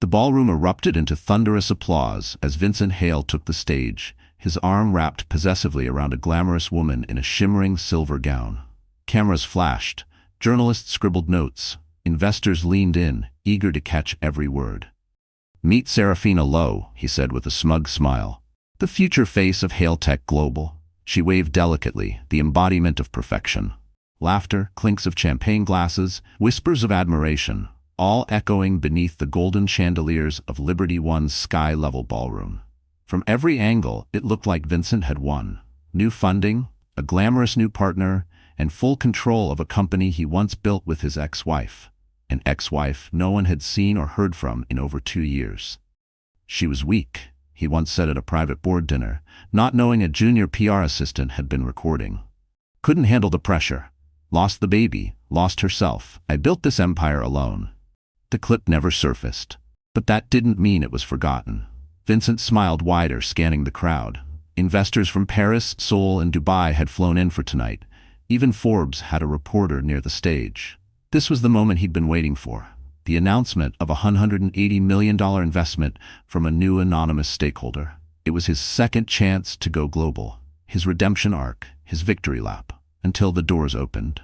The ballroom erupted into thunderous applause as Vincent Hale took the stage, his arm wrapped possessively around a glamorous woman in a shimmering silver gown. Cameras flashed, journalists scribbled notes, investors leaned in, eager to catch every word. "Meet Serafina Lowe," he said with a smug smile. "The future face of Hale Tech Global." She waved delicately, the embodiment of perfection. Laughter, clinks of champagne glasses, whispers of admiration, all echoing beneath the golden chandeliers of Liberty One's sky-level ballroom. From every angle, it looked like Vincent had won. New funding, a glamorous new partner, and full control of a company he once built with his ex-wife. An ex-wife no one had seen or heard from in over 2 years. She was weak, he once said at a private board dinner, not knowing a junior PR assistant had been recording. Couldn't handle the pressure. Lost the baby, lost herself. "I built this empire alone." The clip never surfaced. But that didn't mean it was forgotten. Vincent smiled wider, scanning the crowd. Investors from Paris, Seoul, and Dubai had flown in for tonight. Even Forbes had a reporter near the stage. This was the moment he'd been waiting for. The announcement of a $180 million investment from a new anonymous stakeholder. It was his second chance to go global, his redemption arc, his victory lap, until the doors opened.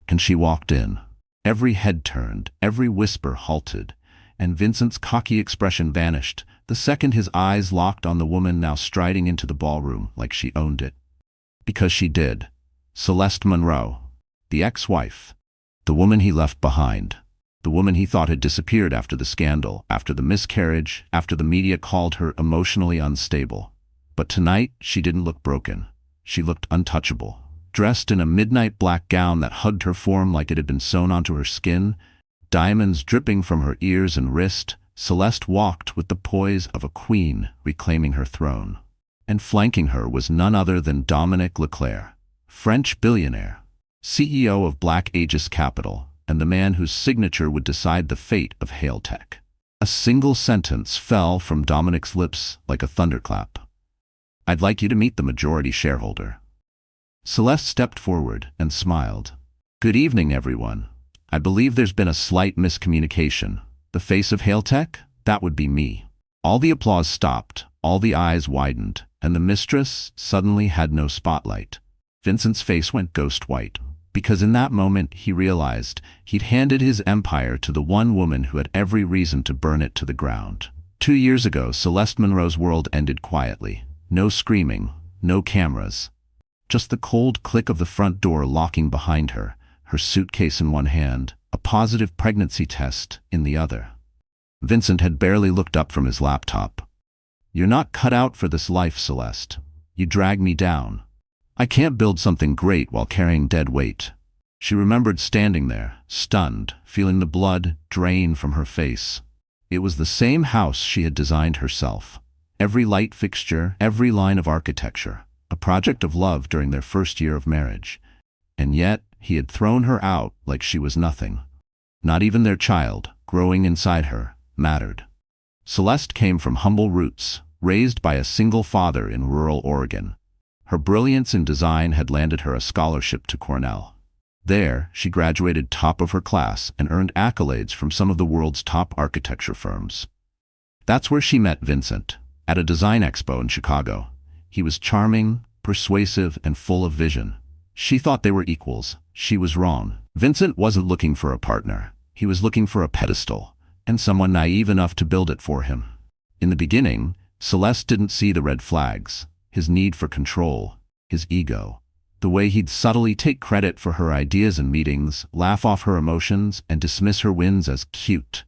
And she walked in. Every head turned, every whisper halted, and Vincent's cocky expression vanished the second his eyes locked on the woman now striding into the ballroom like she owned it. Because she did. Celeste Monroe, the ex-wife, the woman he left behind, the woman he thought had disappeared after the scandal, after the miscarriage, after the media called her emotionally unstable. But tonight, she didn't look broken. She looked untouchable. Dressed in a midnight black gown that hugged her form like it had been sewn onto her skin, diamonds dripping from her ears and wrist, Celeste walked with the poise of a queen reclaiming her throne. And flanking her was none other than Dominique Leclerc, French billionaire, CEO of Black Aegis Capital, and the man whose signature would decide the fate of Hale Tech. A single sentence fell from Dominique's lips like a thunderclap. "I'd like you to meet the majority shareholder." Celeste stepped forward and smiled. "Good evening, everyone. I believe there's been a slight miscommunication. The face of Hale Tech? That would be me." All the applause stopped, all the eyes widened, and the mistress suddenly had no spotlight. Vincent's face went ghost white, because in that moment he realized he'd handed his empire to the one woman who had every reason to burn it to the ground. 2 years ago, Celeste Monroe's world ended quietly. No screaming, no cameras. Just the cold click of the front door locking behind her, her suitcase in one hand, a positive pregnancy test in the other. Vincent had barely looked up from his laptop. "You're not cut out for this life, Celeste. You drag me down. I can't build something great while carrying dead weight." She remembered standing there, stunned, feeling the blood drain from her face. It was the same house she had designed herself. Every light fixture, every line of architecture, a project of love during their first year of marriage. And yet, he had thrown her out like she was nothing. Not even their child, growing inside her, mattered. Celeste came from humble roots, raised by a single father in rural Oregon. Her brilliance in design had landed her a scholarship to Cornell. There, she graduated top of her class and earned accolades from some of the world's top architecture firms. That's where she met Vincent, at a design expo in Chicago. He was charming, persuasive, and full of vision. She thought they were equals. She was wrong. Vincent wasn't looking for a partner. He was looking for a pedestal, and someone naive enough to build it for him. In the beginning, Celeste didn't see the red flags. His need for control, his ego, the way he'd subtly take credit for her ideas in meetings, laugh off her emotions, and dismiss her wins as cute.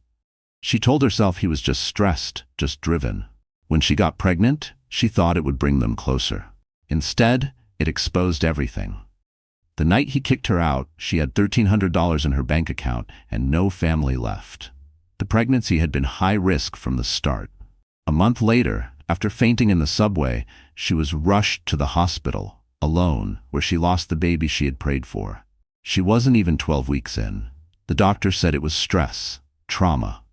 She told herself he was just stressed, just driven. When she got pregnant, she thought it would bring them closer. Instead, it exposed everything. The night he kicked her out, she had $1,300 in her bank account and no family left. The pregnancy had been high risk from the start. A month later, after fainting in the subway, she was rushed to the hospital, alone, where she lost the baby she had prayed for. She wasn't even 12 weeks in. The doctor said it was stress, trauma.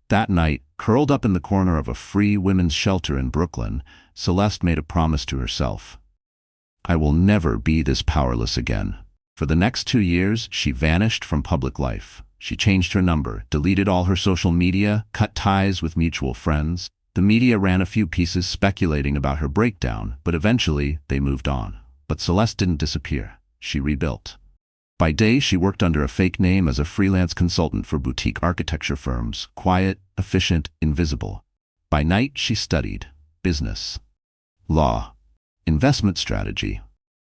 That night, curled up in the corner of a free women's shelter in Brooklyn, Celeste made a promise to herself. "I will never be this powerless again." For the next 2 years, she vanished from public life. She changed her number, deleted all her social media, cut ties with mutual friends. The media ran a few pieces speculating about her breakdown, but eventually they moved on. But Celeste didn't disappear. She rebuilt. By day, she worked under a fake name as a freelance consultant for boutique architecture firms, quiet, efficient, invisible. By night, she studied business, law, investment strategy.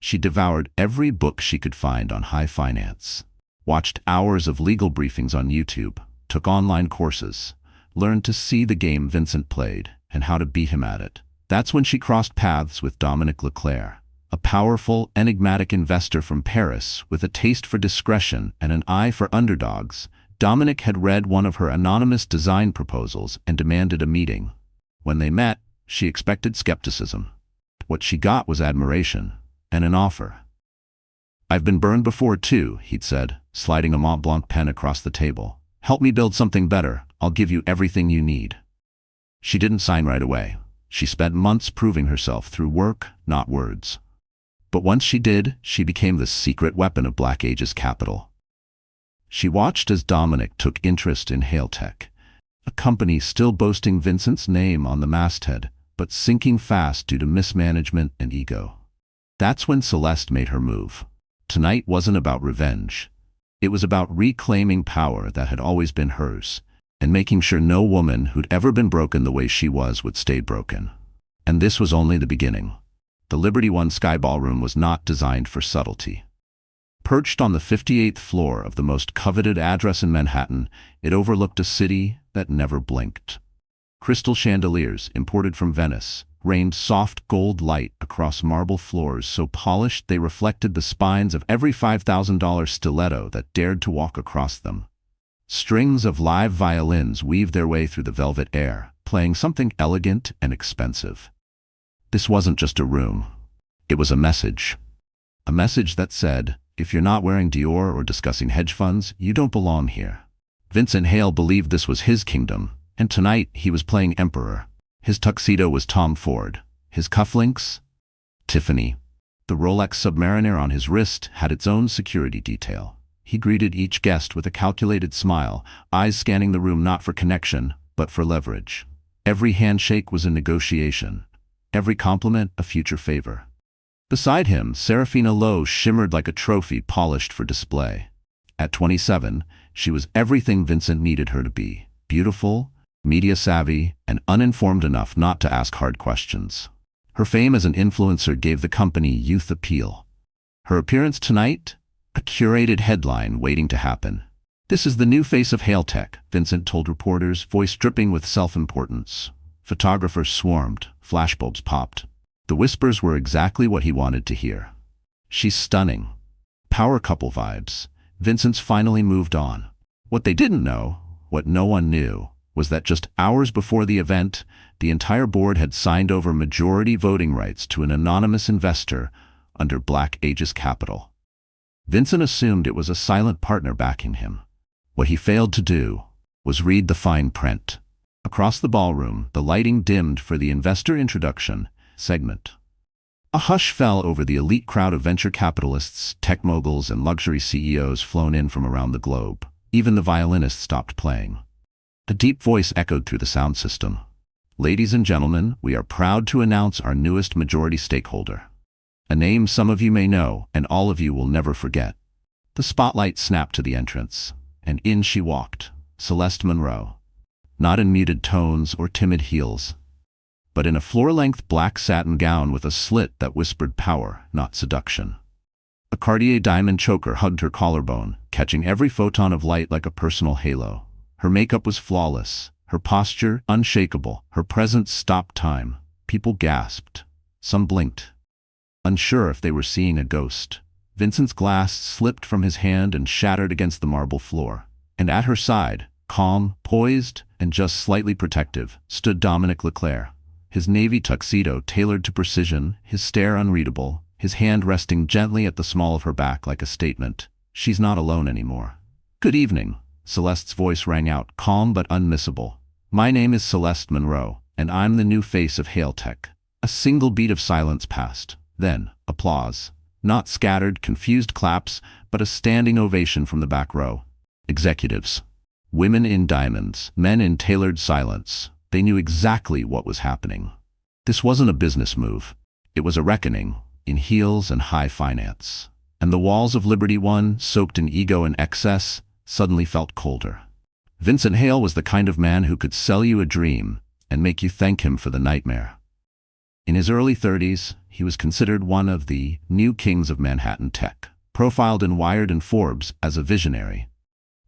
She devoured every book she could find on high finance, watched hours of legal briefings on YouTube, took online courses, learned to see the game Vincent played and how to beat him at it. That's when she crossed paths with Dominique Leclerc, a powerful, enigmatic investor from Paris with a taste for discretion and an eye for underdogs. Dominique had read one of her anonymous design proposals and demanded a meeting. When they met, she expected skepticism. What she got was admiration and an offer. "I've been burned before too," he'd said, sliding a Mont Blanc pen across the table. "Help me build something better. I'll give you everything you need." She didn't sign right away. She spent months proving herself through work, not words. But once she did, she became the secret weapon of Black Age's capital. She watched as Dominique took interest in Hailtech, a company still boasting Vincent's name on the masthead, but sinking fast due to mismanagement and ego. That's when Celeste made her move. Tonight wasn't about revenge. It was about reclaiming power that had always been hers, and making sure no woman who'd ever been broken the way she was would stay broken. And this was only the beginning. The Liberty One Sky Ballroom was not designed for subtlety. Perched on the 58th floor of the most coveted address in Manhattan, it overlooked a city that never blinked. Crystal chandeliers, imported from Venice, rained soft gold light across marble floors so polished they reflected the spines of every $5,000 stiletto that dared to walk across them. Strings of live violins weaved their way through the velvet air, playing something elegant and expensive. This wasn't just a room. It was a message. A message that said, if you're not wearing Dior or discussing hedge funds, you don't belong here. Vincent Hale believed this was his kingdom, and tonight he was playing emperor. His tuxedo was Tom Ford. His cufflinks? Tiffany. The Rolex Submariner on his wrist had its own security detail. He greeted each guest with a calculated smile, eyes scanning the room not for connection, but for leverage. Every handshake was a negotiation. Every compliment a future favor. Beside him, Serafina Lowe shimmered like a trophy polished for display. At 27, she was everything Vincent needed her to be. Beautiful, media-savvy, and uninformed enough not to ask hard questions. Her fame as an influencer gave the company youth appeal. Her appearance tonight? A curated headline waiting to happen. "This is the new face of Hailtech," Vincent told reporters, voice dripping with self-importance. Photographers swarmed, flashbulbs popped. The whispers were exactly what he wanted to hear. "She's stunning." Power couple vibes. Vincent's finally moved on. What they didn't know, what no one knew, was that just hours before the event, the entire board had signed over majority voting rights to an anonymous investor under Black Age's capital. Vincent assumed it was a silent partner backing him. What he failed to do was read the fine print. Across the ballroom, the lighting dimmed for the investor introduction segment. A hush fell over the elite crowd of venture capitalists, tech moguls, and luxury CEOs flown in from around the globe. Even the violinist stopped playing. A deep voice echoed through the sound system. "Ladies and gentlemen, we are proud to announce our newest majority stakeholder. A name some of you may know, and all of you will never forget." The spotlight snapped to the entrance, and in she walked, Celeste Monroe. Not in muted tones or timid heels, but in a floor-length black satin gown with a slit that whispered power, not seduction. A Cartier diamond choker hugged her collarbone, catching every photon of light like a personal halo. Her makeup was flawless, her posture unshakable, her presence stopped time. People gasped. Some blinked, unsure if they were seeing a ghost. Vincent's glass slipped from his hand and shattered against the marble floor. And at her side, calm, poised, and just slightly protective, stood Dominique Leclerc. His navy tuxedo tailored to precision, his stare unreadable, his hand resting gently at the small of her back like a statement. "She's not alone anymore." "Good evening." Celeste's voice rang out, calm but unmissable. "My name is Celeste Monroe, and I'm the new face of Hailtech." A single beat of silence passed. Then, applause. Not scattered, confused claps, but a standing ovation from the back row. Executives. Women in diamonds, men in tailored silence. They knew exactly what was happening. This wasn't a business move. It was a reckoning, in heels and high finance. And the walls of Liberty One, soaked in ego and excess, suddenly felt colder. Vincent Hale was the kind of man who could sell you a dream and make you thank him for the nightmare. In his early 30s, he was considered one of the new kings of Manhattan tech, profiled in Wired and Forbes as a visionary.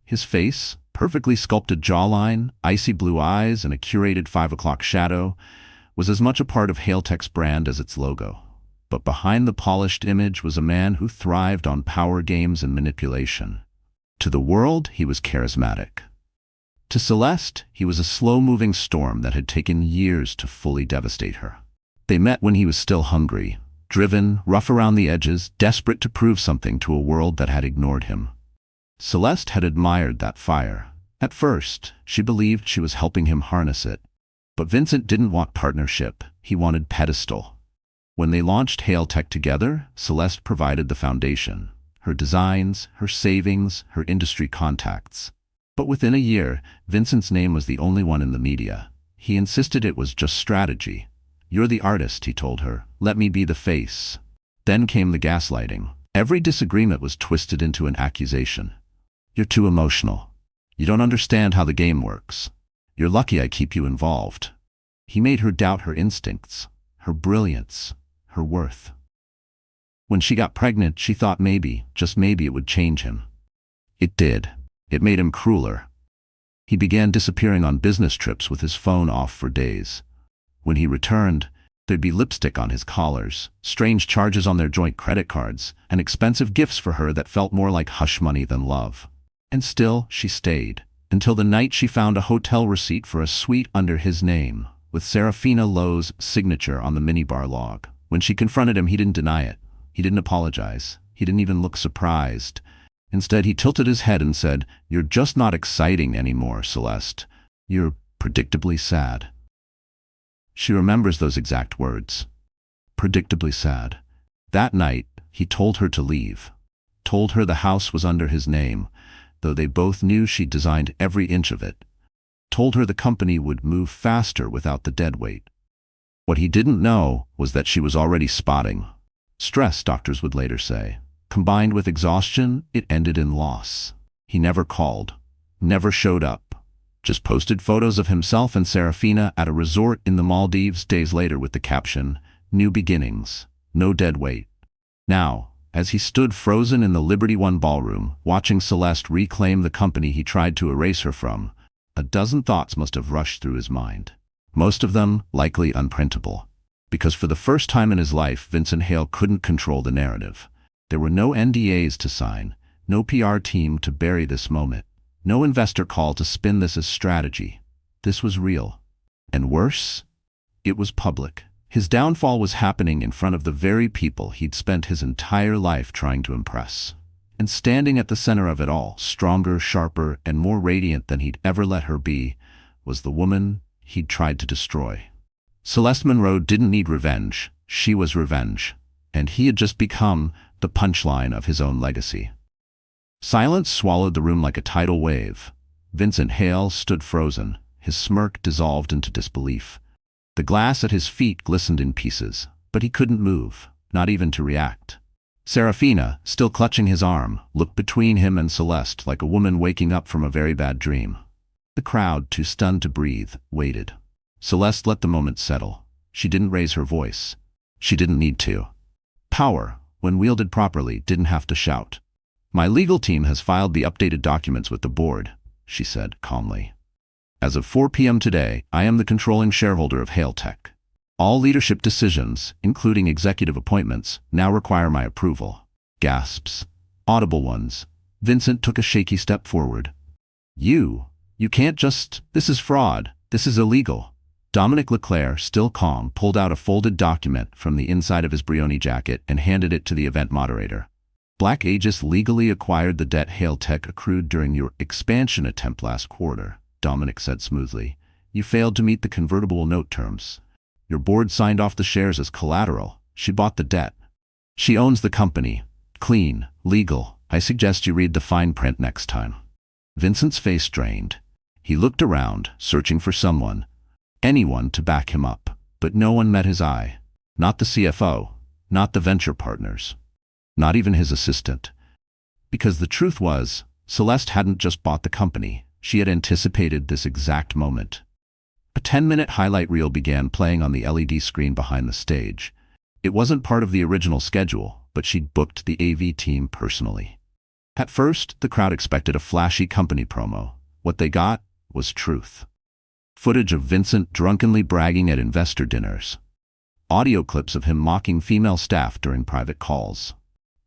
His face, perfectly sculpted jawline, icy blue eyes, and a curated 5 o'clock shadow, was as much a part of Hale Tech's brand as its logo. But behind the polished image was a man who thrived on power games and manipulation. To the world, he was charismatic. To Celeste, he was a slow-moving storm that had taken years to fully devastate her. They met when he was still hungry, driven, rough around the edges, desperate to prove something to a world that had ignored him. Celeste had admired that fire. At first, she believed she was helping him harness it. But Vincent didn't want partnership, he wanted pedestal. When they launched Hale Tech together, Celeste provided the foundation. Her designs, her savings, her industry contacts. But within a year, Vincent's name was the only one in the media. He insisted it was just strategy. "You're the artist," he told her. "Let me be the face." Then came the gaslighting. Every disagreement was twisted into an accusation. "You're too emotional. You don't understand how the game works. You're lucky I keep you involved." He made her doubt her instincts, her brilliance, her worth. When she got pregnant, she thought maybe, just maybe, it would change him. It did. It made him crueler. He began disappearing on business trips with his phone off for days. When he returned, there'd be lipstick on his collars, strange charges on their joint credit cards, and expensive gifts for her that felt more like hush money than love. And still, she stayed, until the night she found a hotel receipt for a suite under his name, with Serafina Lowe's signature on the minibar log. When she confronted him, he didn't deny it. He didn't apologize. He didn't even look surprised. Instead, he tilted his head and said, "You're just not exciting anymore, Celeste. You're predictably sad." She remembers those exact words. Predictably sad. That night, he told her to leave. Told her the house was under his name, though they both knew she'd designed every inch of it. Told her the company would move faster without the deadweight. What he didn't know was that she was already spotting. Stress, doctors would later say. Combined with exhaustion, it ended in loss. He never called, never showed up, just posted photos of himself and Serafina at a resort in the Maldives days later with the caption, "New beginnings, no dead weight." Now, as he stood frozen in the Liberty One ballroom, watching Celeste reclaim the company he tried to erase her from, a dozen thoughts must have rushed through his mind. Most of them likely unprintable. Because for the first time in his life, Vincent Hale couldn't control the narrative. There were no NDAs to sign, no PR team to bury this moment, no investor call to spin this as strategy. This was real. And worse, it was public. His downfall was happening in front of the very people he'd spent his entire life trying to impress. And standing at the center of it all, stronger, sharper, and more radiant than he'd ever let her be, was the woman he'd tried to destroy. Celeste Monroe didn't need revenge. She was revenge. And he had just become the punchline of his own legacy. Silence swallowed the room like a tidal wave. Vincent Hale stood frozen, his smirk dissolved into disbelief. The glass at his feet glistened in pieces, but he couldn't move, not even to react. Serafina, still clutching his arm, looked between him and Celeste like a woman waking up from a very bad dream. The crowd, too stunned to breathe, waited. Celeste let the moment settle. She didn't raise her voice. She didn't need to. Power, when wielded properly, didn't have to shout. "My legal team has filed the updated documents with the board," she said calmly. "As of 4 p.m. today, I am the controlling shareholder of Hale Tech. All leadership decisions, including executive appointments, now require my approval." Gasps. Audible ones. Vincent took a shaky step forward. You can't just... This is fraud. This is illegal." Dominic Leclerc, still calm, pulled out a folded document from the inside of his Brioni jacket and handed it to the event moderator. "Black Aegis legally acquired the debt Hale Tech accrued during your expansion attempt last quarter," Dominic said smoothly. "You failed to meet the convertible note terms. Your board signed off the shares as collateral. She bought the debt. She owns the company. Clean, legal. I suggest you read the fine print next time." Vincent's face drained. He looked around, searching for someone, anyone to back him up, but no one met his eye. Not the CFO, not the venture partners, not even his assistant. Because the truth was, Celeste hadn't just bought the company, she had anticipated this exact moment. A 10-minute highlight reel began playing on the LED screen behind the stage. It wasn't part of the original schedule, but she'd booked the AV team personally. At first, the crowd expected a flashy company promo. What they got was truth. Footage of Vincent drunkenly bragging at investor dinners. Audio clips of him mocking female staff during private calls.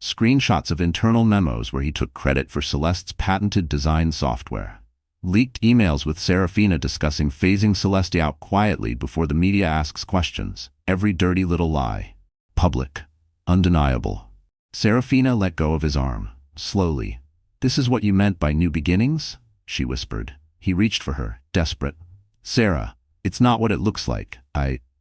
Screenshots of internal memos where he took credit for Celeste's patented design software. Leaked emails with Serafina discussing phasing Celeste out quietly before the media asks questions. Every dirty little lie. Public. Undeniable. Serafina let go of his arm, slowly. "This is what you meant by new beginnings?" she whispered. He reached for her, desperate. "Sarah, it's not what it looks like.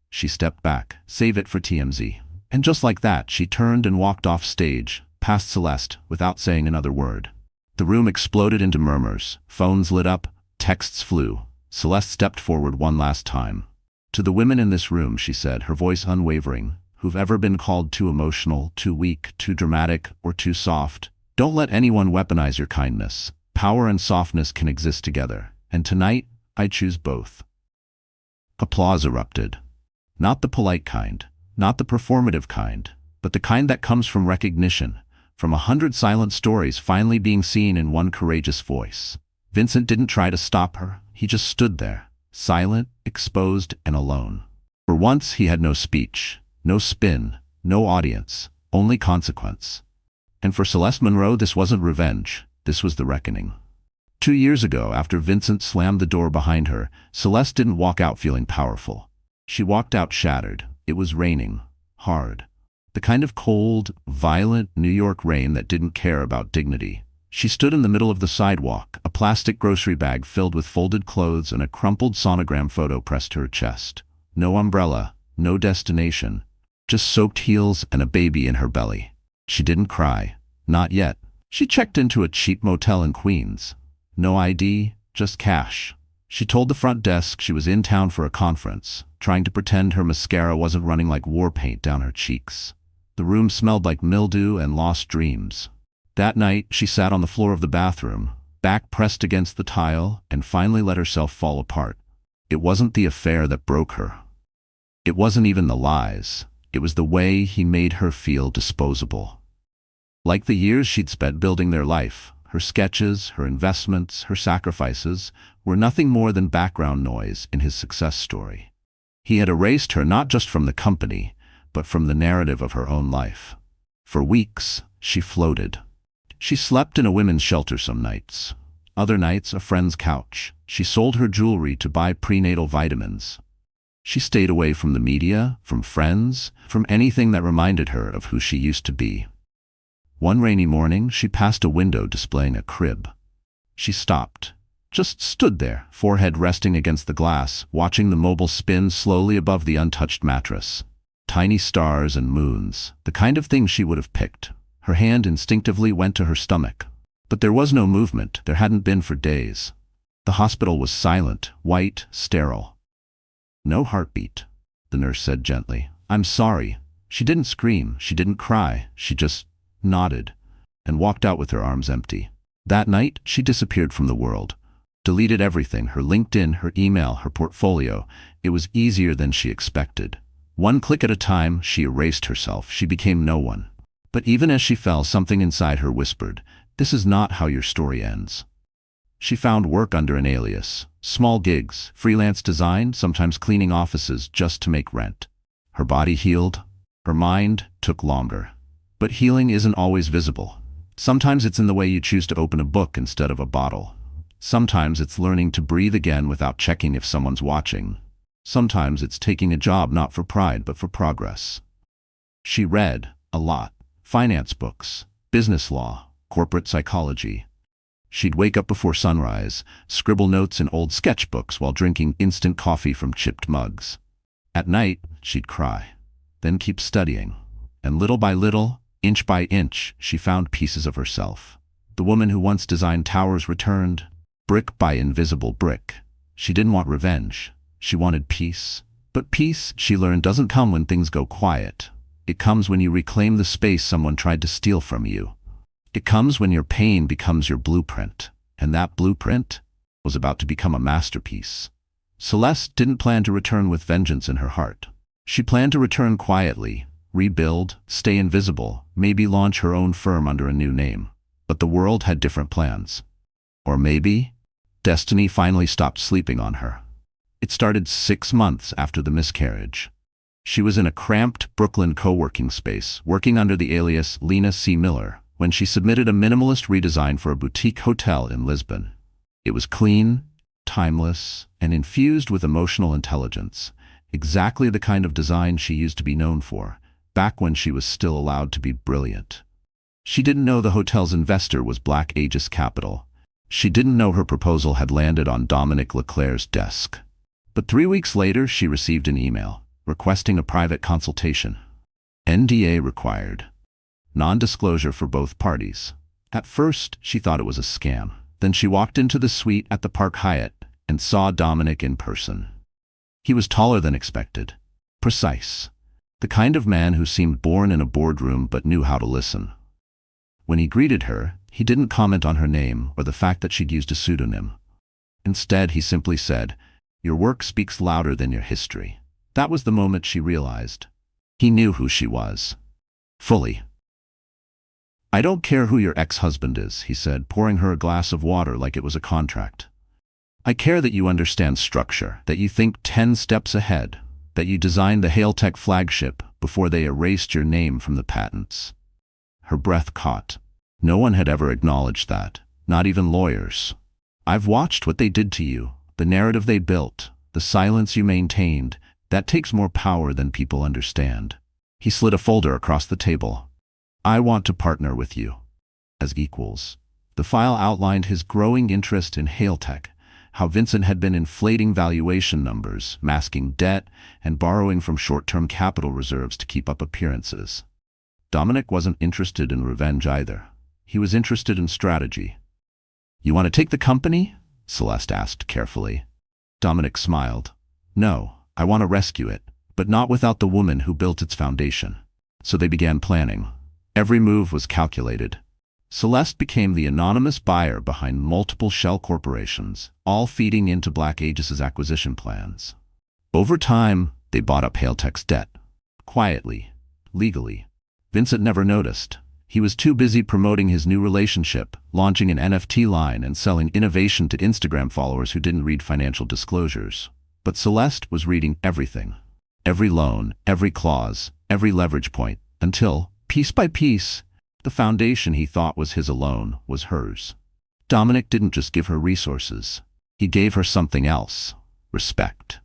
She stepped back. "Save it for TMZ." And just like that, she turned and walked off stage, past Celeste, without saying another word. The room exploded into murmurs. Phones lit up. Texts flew. Celeste stepped forward one last time. "To the women in this room," she said, her voice unwavering, "who've ever been called too emotional, too weak, too dramatic, or too soft, don't let anyone weaponize your kindness. Power and softness can exist together. And tonight, I choose both." Applause erupted. Not the polite kind, not the performative kind, but the kind that comes from recognition, from 100 silent stories finally being seen in one courageous voice. Vincent didn't try to stop her. He just stood there, silent, exposed, and alone. For once, he had no speech, no spin, no audience, only consequence. And for Celeste Monroe, this wasn't revenge. This was the reckoning. 2 years ago, after Vincent slammed the door behind her, Celeste didn't walk out feeling powerful. She walked out shattered. It was raining. Hard. The kind of cold, violent New York rain that didn't care about dignity. She stood in the middle of the sidewalk, a plastic grocery bag filled with folded clothes and a crumpled sonogram photo pressed to her chest. No umbrella, no destination, just soaked heels and a baby in her belly. She didn't cry. Not yet. She checked into a cheap motel in Queens. No ID, just cash. She told the front desk she was in town for a conference, trying to pretend her mascara wasn't running like war paint down her cheeks. The room smelled like mildew and lost dreams. That night, she sat on the floor of the bathroom, back pressed against the tile, and finally let herself fall apart. It wasn't the affair that broke her. It wasn't even the lies. It was the way he made her feel disposable. Like the years she'd spent building their life, her sketches, her investments, her sacrifices were nothing more than background noise in his success story. He had erased her not just from the company, but from the narrative of her own life. For weeks, she floated. She slept in a women's shelter some nights. Other nights, a friend's couch. She sold her jewelry to buy prenatal vitamins. She stayed away from the media, from friends, from anything that reminded her of who she used to be. One rainy morning, she passed a window displaying a crib. She stopped, just stood there, forehead resting against the glass, watching the mobile spin slowly above the untouched mattress. Tiny stars and moons, the kind of thing she would have picked. Her hand instinctively went to her stomach. But there was no movement. There hadn't been for days. The hospital was silent, white, sterile. "No heartbeat," the nurse said gently. "I'm sorry." She didn't scream. She didn't cry. She just nodded and walked out with her arms empty. That night, she disappeared from the world. Deleted everything, her LinkedIn, her email, her portfolio. It was easier than she expected. One click at a time, she erased herself. She became no one. But even as she fell, something inside her whispered, "This is not how your story ends." She found work under an alias. Small gigs, freelance design, sometimes cleaning offices just to make rent. Her body healed. Her mind took longer. But healing isn't always visible. Sometimes it's in the way you choose to open a book instead of a bottle. Sometimes it's learning to breathe again without checking if someone's watching. Sometimes it's taking a job not for pride but for progress. She read a lot. Finance books, business law, corporate psychology. She'd wake up before sunrise, scribble notes in old sketchbooks while drinking instant coffee from chipped mugs. At night, she'd cry, then keep studying. And little by little, inch by inch, she found pieces of herself. The woman who once designed towers returned, brick by invisible brick. She didn't want revenge. She wanted peace. But peace, she learned, doesn't come when things go quiet. It comes when you reclaim the space someone tried to steal from you. It comes when your pain becomes your blueprint. And that blueprint was about to become a masterpiece. Celeste didn't plan to return with vengeance in her heart. She planned to return quietly, rebuild, stay invisible, maybe launch her own firm under a new name. But the world had different plans. Or maybe destiny finally stopped sleeping on her. It started 6 months after the miscarriage. She was in a cramped Brooklyn co-working space, working under the alias Lena C. Miller, when she submitted a minimalist redesign for a boutique hotel in Lisbon. It was clean, timeless, and infused with emotional intelligence, exactly the kind of design she used to be known for, back when she was still allowed to be brilliant. She didn't know the hotel's investor was Black Aegis Capital. She didn't know her proposal had landed on Dominic Leclerc's desk. But 3 weeks later, she received an email requesting a private consultation. NDA required. Non-disclosure for both parties. At first, she thought it was a scam. Then she walked into the suite at the Park Hyatt and saw Dominic in person. He was taller than expected. Precise. The kind of man who seemed born in a boardroom but knew how to listen. When he greeted her, he didn't comment on her name or the fact that she'd used a pseudonym. Instead, he simply said, "Your work speaks louder than your history." That was the moment she realized. He knew who she was. Fully. "I don't care who your ex-husband is," he said, pouring her a glass of water like it was a contract. "I care that you understand structure, that you think 10 steps ahead, that you designed the Hailtech flagship before they erased your name from the patents." Her breath caught. No one had ever acknowledged that, not even lawyers. "I've watched what they did to you, the narrative they built, the silence you maintained. That takes more power than people understand." He slid a folder across the table. "I want to partner with you. As equals." The file outlined his growing interest in Hailtech, how Vincent had been inflating valuation numbers, masking debt, and borrowing from short-term capital reserves to keep up appearances. Dominic wasn't interested in revenge either. He was interested in strategy. "You want to take the company?" Celeste asked carefully. Dominic smiled. "No. I want to rescue it, but not without the woman who built its foundation." So they began planning. Every move was calculated. Celeste became the anonymous buyer behind multiple shell corporations, all feeding into Black Aegis's acquisition plans. Over time, they bought up Hailtech's debt. Quietly, legally. Vincent never noticed. He was too busy promoting his new relationship, launching an NFT line and selling innovation to Instagram followers who didn't read financial disclosures. But Celeste was reading everything. Every loan, every clause, every leverage point, until, piece by piece, the foundation he thought was his alone was hers. Dominic didn't just give her resources. He gave her something else. Respect.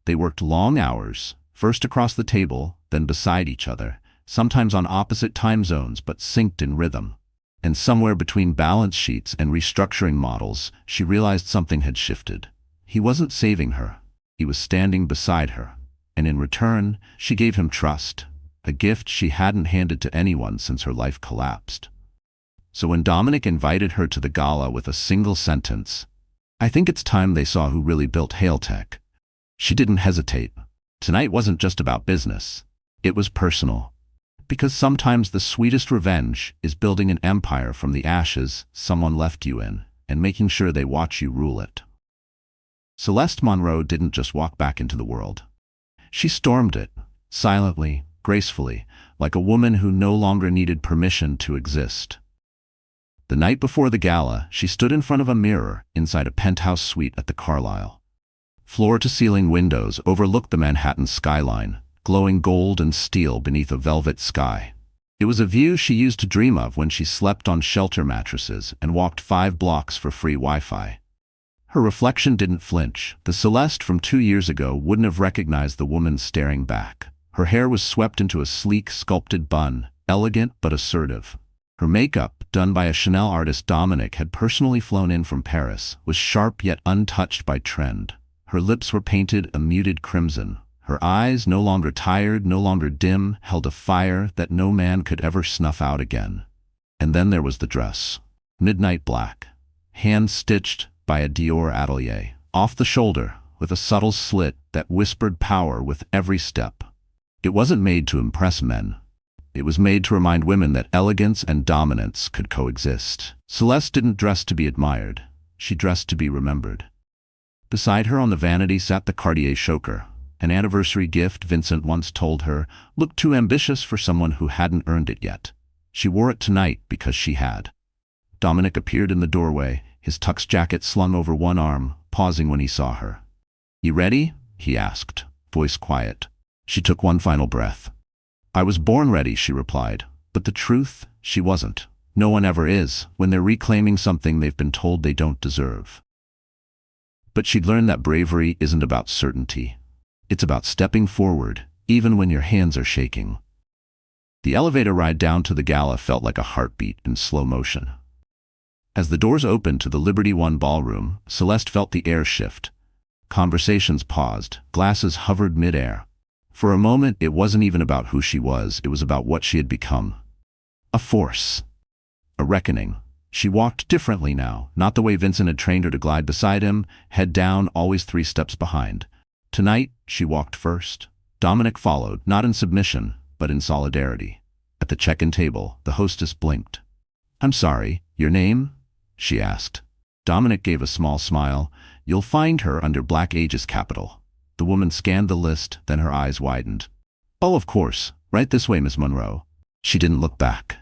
They worked long hours, first across the table, then beside each other, sometimes on opposite time zones but synced in rhythm. And somewhere between balance sheets and restructuring models, she realized something had shifted. He wasn't saving her. He was standing beside her. And in return, she gave him trust, a gift she hadn't handed to anyone since her life collapsed. So when Dominic invited her to the gala with a single sentence, "I think it's time they saw who really built Hailtech," she didn't hesitate. Tonight wasn't just about business. It was personal. Because sometimes the sweetest revenge is building an empire from the ashes someone left you in, and making sure they watch you rule it. Celeste Monroe didn't just walk back into the world. She stormed it, silently, gracefully, like a woman who no longer needed permission to exist. The night before the gala, she stood in front of a mirror inside a penthouse suite at the Carlyle. Floor-to-ceiling windows overlooked the Manhattan skyline, glowing gold and steel beneath a velvet sky. It was a view she used to dream of when she slept on shelter mattresses and walked 5 blocks for free Wi-Fi. Her reflection didn't flinch. The Celeste from 2 years ago wouldn't have recognized the woman staring back. Her hair was swept into a sleek, sculpted bun, elegant but assertive. Her makeup, done by a Chanel artist Dominic had personally flown in from Paris, was sharp yet untouched by trend. Her lips were painted a muted crimson. Her eyes, no longer tired, no longer dim, held a fire that no man could ever snuff out again. And then there was the dress. Midnight black. Hand-stitched, by a Dior atelier, off the shoulder, with a subtle slit that whispered power with every step. It wasn't made to impress men. It was made to remind women that elegance and dominance could coexist. Celeste didn't dress to be admired. She dressed to be remembered. Beside her on the vanity sat the Cartier choker, an anniversary gift Vincent once told her looked too ambitious for someone who hadn't earned it yet. She wore it tonight because she had. Dominic appeared in the doorway, his tux jacket slung over one arm, pausing when he saw her. "You ready?" he asked, voice quiet. She took one final breath. "I was born ready," she replied. But the truth, she wasn't. No one ever is, when they're reclaiming something they've been told they don't deserve. But she'd learned that bravery isn't about certainty. It's about stepping forward, even when your hands are shaking. The elevator ride down to the gala felt like a heartbeat in slow motion. As the doors opened to the Liberty One ballroom, Celeste felt the air shift. Conversations paused, glasses hovered mid-air. For a moment, it wasn't even about who she was, it was about what she had become. A force. A reckoning. She walked differently now, not the way Vincent had trained her to glide beside him, head down, always 3 steps behind. Tonight, she walked first. Dominic followed, not in submission, but in solidarity. At the check-in table, the hostess blinked. "I'm sorry, your name?" she asked. Dominic gave a small smile. "You'll find her under Black Aegis Capital." The woman scanned the list, then her eyes widened. "Oh, of course. Right this way, Miss Monroe." She didn't look back.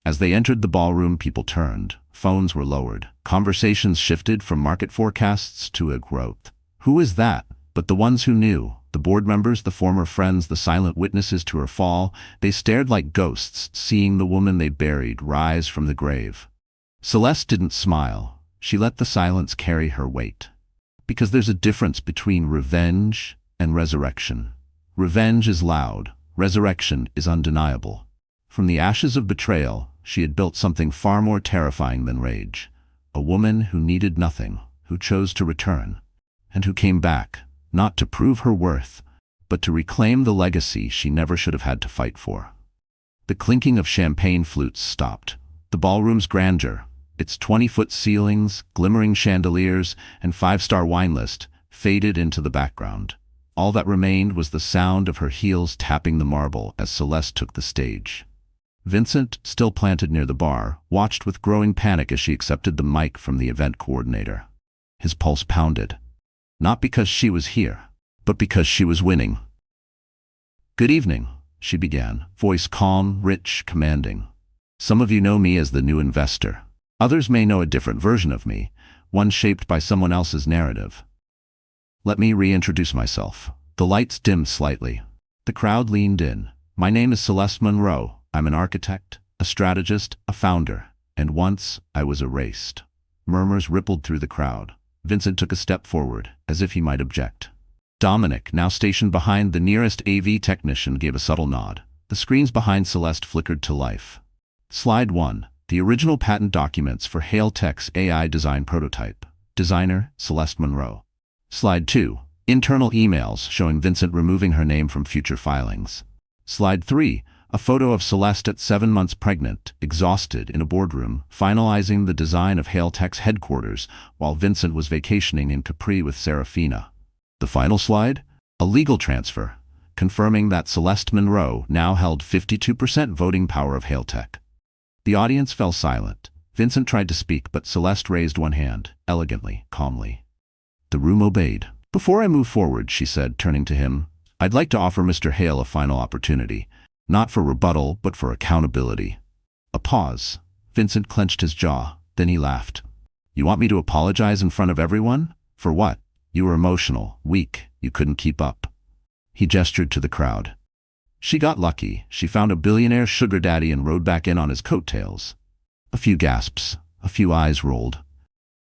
As they entered the ballroom, people turned. Phones were lowered. Conversations shifted from market forecasts to a growth. Who is that? But the ones who knew, the board members, the former friends, the silent witnesses to her fall, they stared like ghosts, seeing the woman they buried rise from the grave. Celeste didn't smile. She let the silence carry her weight. Because there's a difference between revenge and resurrection. Revenge is loud. Resurrection is undeniable. From the ashes of betrayal, she had built something far more terrifying than rage. A woman who needed nothing, who chose to return, and who came back, not to prove her worth, but to reclaim the legacy she never should have had to fight for. The clinking of champagne flutes stopped. The ballroom's grandeur, its 20-foot ceilings, glimmering chandeliers, and 5-star wine list, faded into the background. All that remained was the sound of her heels tapping the marble as Celeste took the stage. Vincent, still planted near the bar, watched with growing panic as she accepted the mic from the event coordinator. His pulse pounded. Not because she was here, but because she was winning. "Good evening," she began, voice calm, rich, commanding. "Some of you know me as the new investor. Others may know a different version of me, one shaped by someone else's narrative. Let me reintroduce myself." The lights dimmed slightly. The crowd leaned in. "My name is Celeste Monroe. I'm an architect, a strategist, a founder, and once I was erased." Murmurs rippled through the crowd. Vincent took a step forward, as if he might object. Dominic, now stationed behind the nearest AV technician, gave a subtle nod. The screens behind Celeste flickered to life. Slide 1. The original patent documents for Hale Tech's AI design prototype. Designer, Celeste Monroe. Slide 2. Internal emails showing Vincent removing her name from future filings. Slide 3. A photo of Celeste at 7 months pregnant, exhausted, in a boardroom, finalizing the design of Hale Tech's headquarters while Vincent was vacationing in Capri with Serafina. The final slide? A legal transfer, confirming that Celeste Monroe now held 52% voting power of Hale Tech. The audience fell silent. Vincent tried to speak, but Celeste raised one hand, elegantly, calmly. The room obeyed. "Before I move forward," she said, turning to him, "I'd like to offer Mr. Hale a final opportunity. Not for rebuttal, but for accountability." A pause. Vincent clenched his jaw. Then he laughed. "You want me to apologize in front of everyone? For what? You were emotional, weak, you couldn't keep up." He gestured to the crowd. "She got lucky. She found a billionaire sugar daddy and rode back in on his coattails." A few gasps. A few eyes rolled.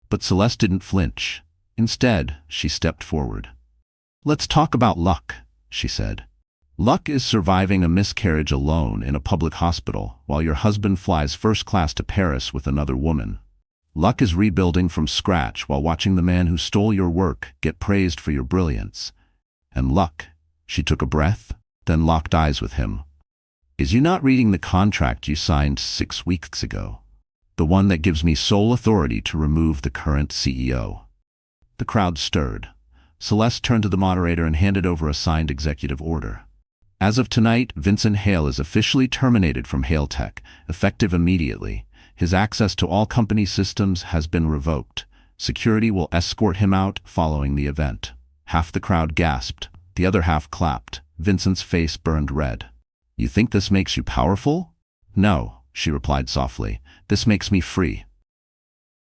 But Celeste didn't flinch. Instead, she stepped forward. "Let's talk about luck," she said. "Luck is surviving a miscarriage alone in a public hospital while your husband flies first class to Paris with another woman. Luck is rebuilding from scratch while watching the man who stole your work get praised for your brilliance. And luck," she took a breath, then locked eyes with him, "is you not reading the contract you signed 6 weeks ago." The one that gives me sole authority to remove the current CEO. The crowd stirred. Celeste turned to the moderator and handed over a signed executive order. As of tonight, Vincent Hale is officially terminated from Hale Tech, effective immediately. His access to all company systems has been revoked. Security will escort him out following the event. Half the crowd gasped. The other half clapped. Vincent's face burned red. You think this makes you powerful? No, she replied softly. This makes me free.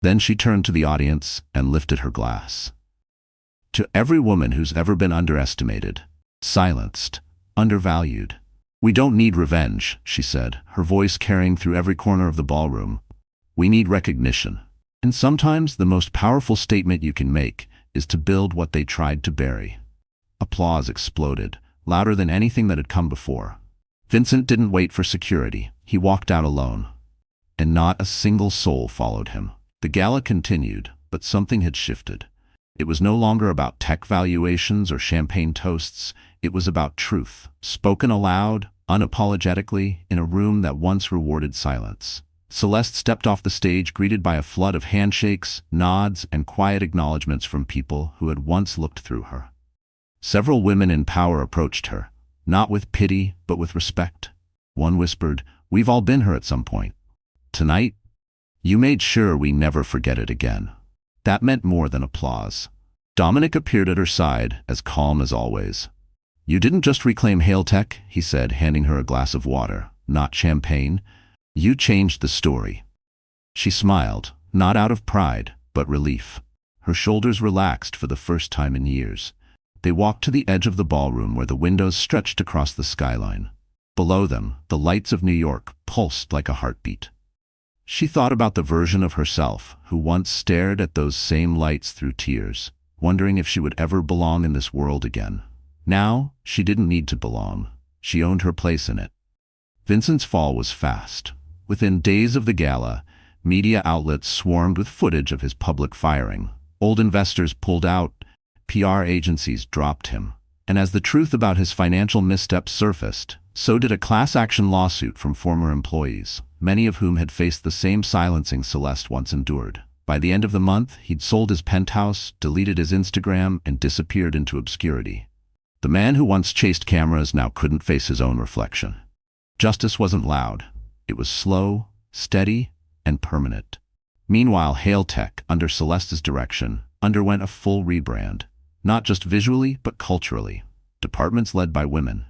Then she turned to the audience and lifted her glass. To every woman who's ever been underestimated, silenced, undervalued. We don't need revenge, she said, her voice carrying through every corner of the ballroom. We need recognition. And sometimes the most powerful statement you can make is to build what they tried to bury. Applause exploded, louder than anything that had come before. Vincent didn't wait for security. He walked out alone. And not a single soul followed him. The gala continued, but something had shifted. It was no longer about tech valuations or champagne toasts. It was about truth, spoken aloud, unapologetically, in a room that once rewarded silence. Celeste stepped off the stage, greeted by a flood of handshakes, nods, and quiet acknowledgments from people who had once looked through her. Several women in power approached her, not with pity, but with respect. One whispered, "We've all been her at some point. Tonight, you made sure we never forget it again." That meant more than applause. Dominic appeared at her side, as calm as always. "You didn't just reclaim Hale Tech," he said, handing her a glass of water, "not champagne. You changed the story." She smiled, not out of pride, but relief. Her shoulders relaxed for the first time in years. They walked to the edge of the ballroom where the windows stretched across the skyline. Below them, the lights of New York pulsed like a heartbeat. She thought about the version of herself who once stared at those same lights through tears, wondering if she would ever belong in this world again. Now, she didn't need to belong. She owned her place in it. Vincent's fall was fast. Within days of the gala, media outlets swarmed with footage of his public firing. Old investors pulled out, PR agencies dropped him. And as the truth about his financial missteps surfaced, so did a class-action lawsuit from former employees, many of whom had faced the same silencing Celeste once endured. By the end of the month, he'd sold his penthouse, deleted his Instagram, and disappeared into obscurity. The man who once chased cameras now couldn't face his own reflection. Justice wasn't loud. It was slow, steady, and permanent. Meanwhile, Hale Tech, under Celeste's direction, underwent a full rebrand, not just visually, but culturally. Departments led by women.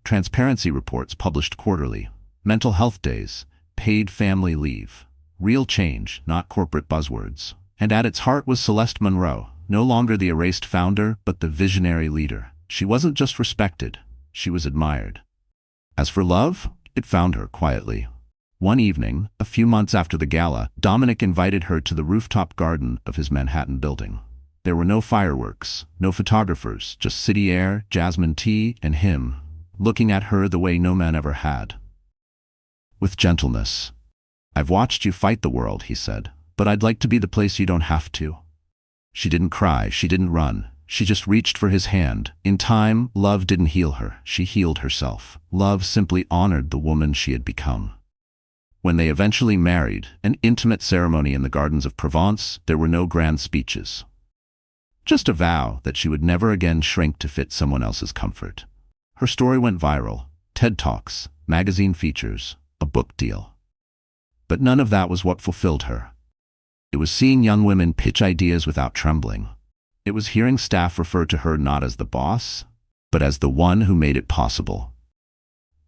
Transparency reports published quarterly. Mental health days. Paid family leave. Real change, not corporate buzzwords. And at its heart was Celeste Monroe, no longer the erased founder, but the visionary leader. She wasn't just respected, she was admired. As for love, it found her quietly. One evening, a few months after the gala, Dominic invited her to the rooftop garden of his Manhattan building. There were no fireworks, no photographers, just city air, jasmine tea, and him, looking at her the way no man ever had. With gentleness. "I've watched you fight the world," he said, "but I'd like to be the place you don't have to." She didn't cry, she didn't run. She just reached for his hand. In time, love didn't heal her. She healed herself. Love simply honored the woman she had become. When they eventually married, an intimate ceremony in the gardens of Provence, there were no grand speeches. Just a vow that she would never again shrink to fit someone else's comfort. Her story went viral. TED Talks, magazine features, a book deal. But none of that was what fulfilled her. It was seeing young women pitch ideas without trembling. It was hearing staff refer to her not as the boss, but as the one who made it possible.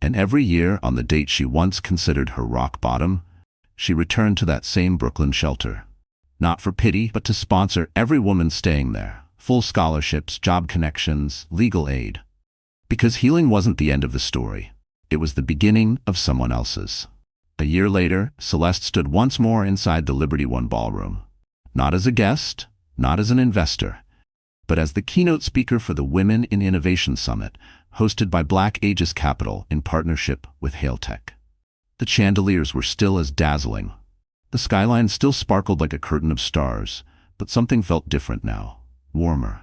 And every year, on the date she once considered her rock bottom, she returned to that same Brooklyn shelter. Not for pity, but to sponsor every woman staying there. Full scholarships, job connections, legal aid. Because healing wasn't the end of the story. It was the beginning of someone else's. A year later, Celeste stood once more inside the Liberty One ballroom. Not as a guest, not as an investor, but as the keynote speaker for the Women in Innovation Summit, hosted by Black Aegis Capital in partnership with Hale Tech. The chandeliers were still as dazzling. The skyline still sparkled like a curtain of stars, but something felt different now. Warmer.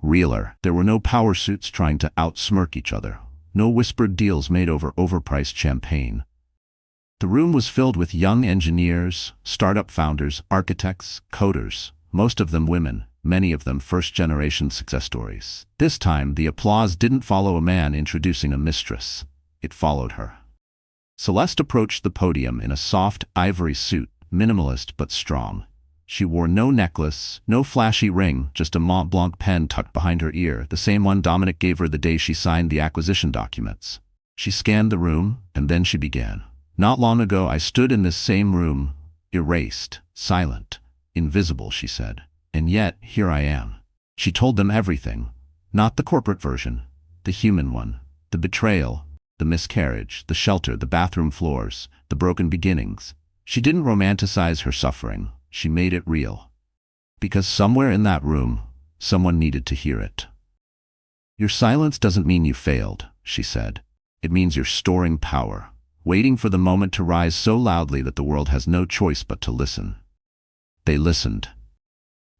Realer. There were no power suits trying to outsmirk each other. No whispered deals made over overpriced champagne. The room was filled with young engineers, startup founders, architects, coders, most of them women, many of them first-generation success stories. This time, the applause didn't follow a man introducing a mistress. It followed her. Celeste approached the podium in a soft, ivory suit, minimalist but strong. She wore no necklace, no flashy ring, just a Mont Blanc pen tucked behind her ear, the same one Dominic gave her the day she signed the acquisition documents. She scanned the room, and then she began. "Not long ago I stood in this same room, erased, silent, invisible," she said. "And yet, here I am." She told them everything. Not the corporate version, the human one. The betrayal, the miscarriage, the shelter, the bathroom floors, the broken beginnings. She didn't romanticize her suffering. She made it real. Because somewhere in that room, someone needed to hear it. "Your silence doesn't mean you failed," she said. "It means you're storing power, waiting for the moment to rise so loudly that the world has no choice but to listen." They listened.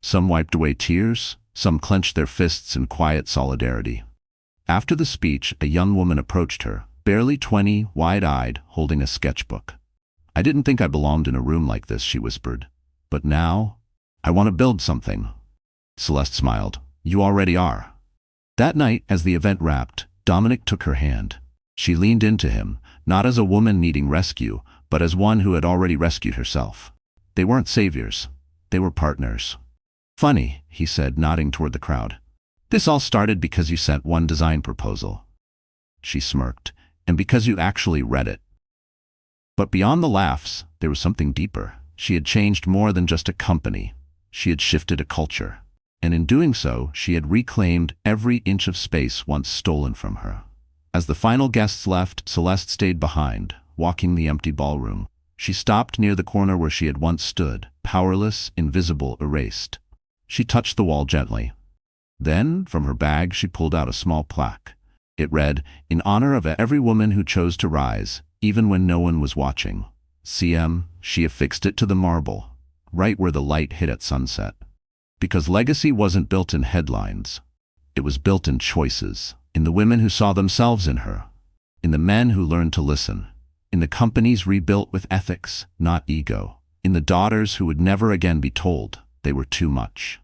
Some wiped away tears, some clenched their fists in quiet solidarity. After the speech, a young woman approached her, barely 20, wide-eyed, holding a sketchbook. "I didn't think I belonged in a room like this," she whispered. "But now, I want to build something." Celeste smiled. "You already are." That night, as the event wrapped, Dominic took her hand. She leaned into him, not as a woman needing rescue, but as one who had already rescued herself. They weren't saviors. They were partners. "Funny," he said, nodding toward the crowd. "This all started because you sent one design proposal." She smirked. "And because you actually read it." But beyond the laughs, there was something deeper. She had changed more than just a company. She had shifted a culture. And in doing so, she had reclaimed every inch of space once stolen from her. As the final guests left, Celeste stayed behind, walking the empty ballroom. She stopped near the corner where she had once stood, powerless, invisible, erased. She touched the wall gently. Then, from her bag, she pulled out a small plaque. It read, "In honor of every woman who chose to rise, even when no one was watching." CM, she affixed it to the marble, right where the light hit at sunset. Because legacy wasn't built in headlines. It was built in choices, in the women who saw themselves in her, in the men who learned to listen, in the companies rebuilt with ethics, not ego, in the daughters who would never again be told they were too much.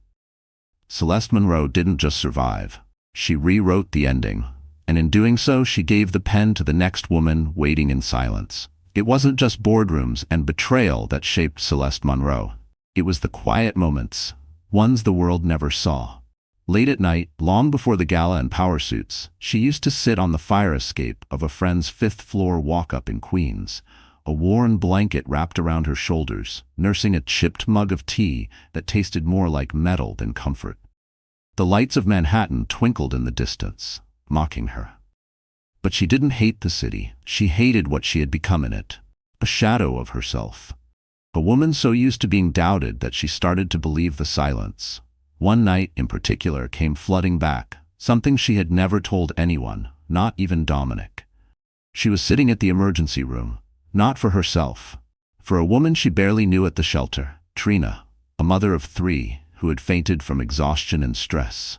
Celeste Monroe didn't just survive. She rewrote the ending, and in doing so, she gave the pen to the next woman waiting in silence. It wasn't just boardrooms and betrayal that shaped Celeste Monroe. It was the quiet moments, ones the world never saw. Late at night, long before the gala and power suits, she used to sit on the fire escape of a friend's fifth-floor walk-up in Queens, a worn blanket wrapped around her shoulders, nursing a chipped mug of tea that tasted more like metal than comfort. The lights of Manhattan twinkled in the distance, mocking her. But she didn't hate the city. She hated what she had become in it. A shadow of herself. A woman so used to being doubted that she started to believe the silence. One night, in particular, came flooding back, something she had never told anyone, not even Dominic. She was sitting at the emergency room, not for herself. For a woman she barely knew at the shelter, Trina, a mother of 3, who had fainted from exhaustion and stress.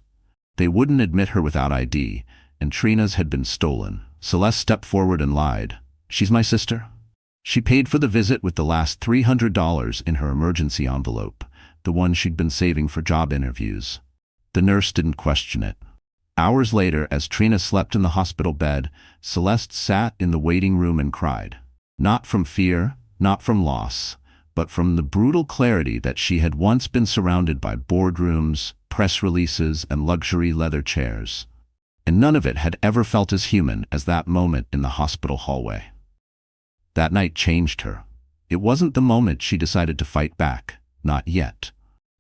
They wouldn't admit her without ID, and Trina's had been stolen. Celeste stepped forward and lied. "She's my sister." She paid for the visit with the last $300 in her emergency envelope, the one she'd been saving for job interviews. The nurse didn't question it. Hours later, as Trina slept in the hospital bed, Celeste sat in the waiting room and cried. Not from fear, not from loss, but from the brutal clarity that she had once been surrounded by boardrooms, press releases, and luxury leather chairs. And none of it had ever felt as human as that moment in the hospital hallway. That night changed her. It wasn't the moment she decided to fight back, not yet.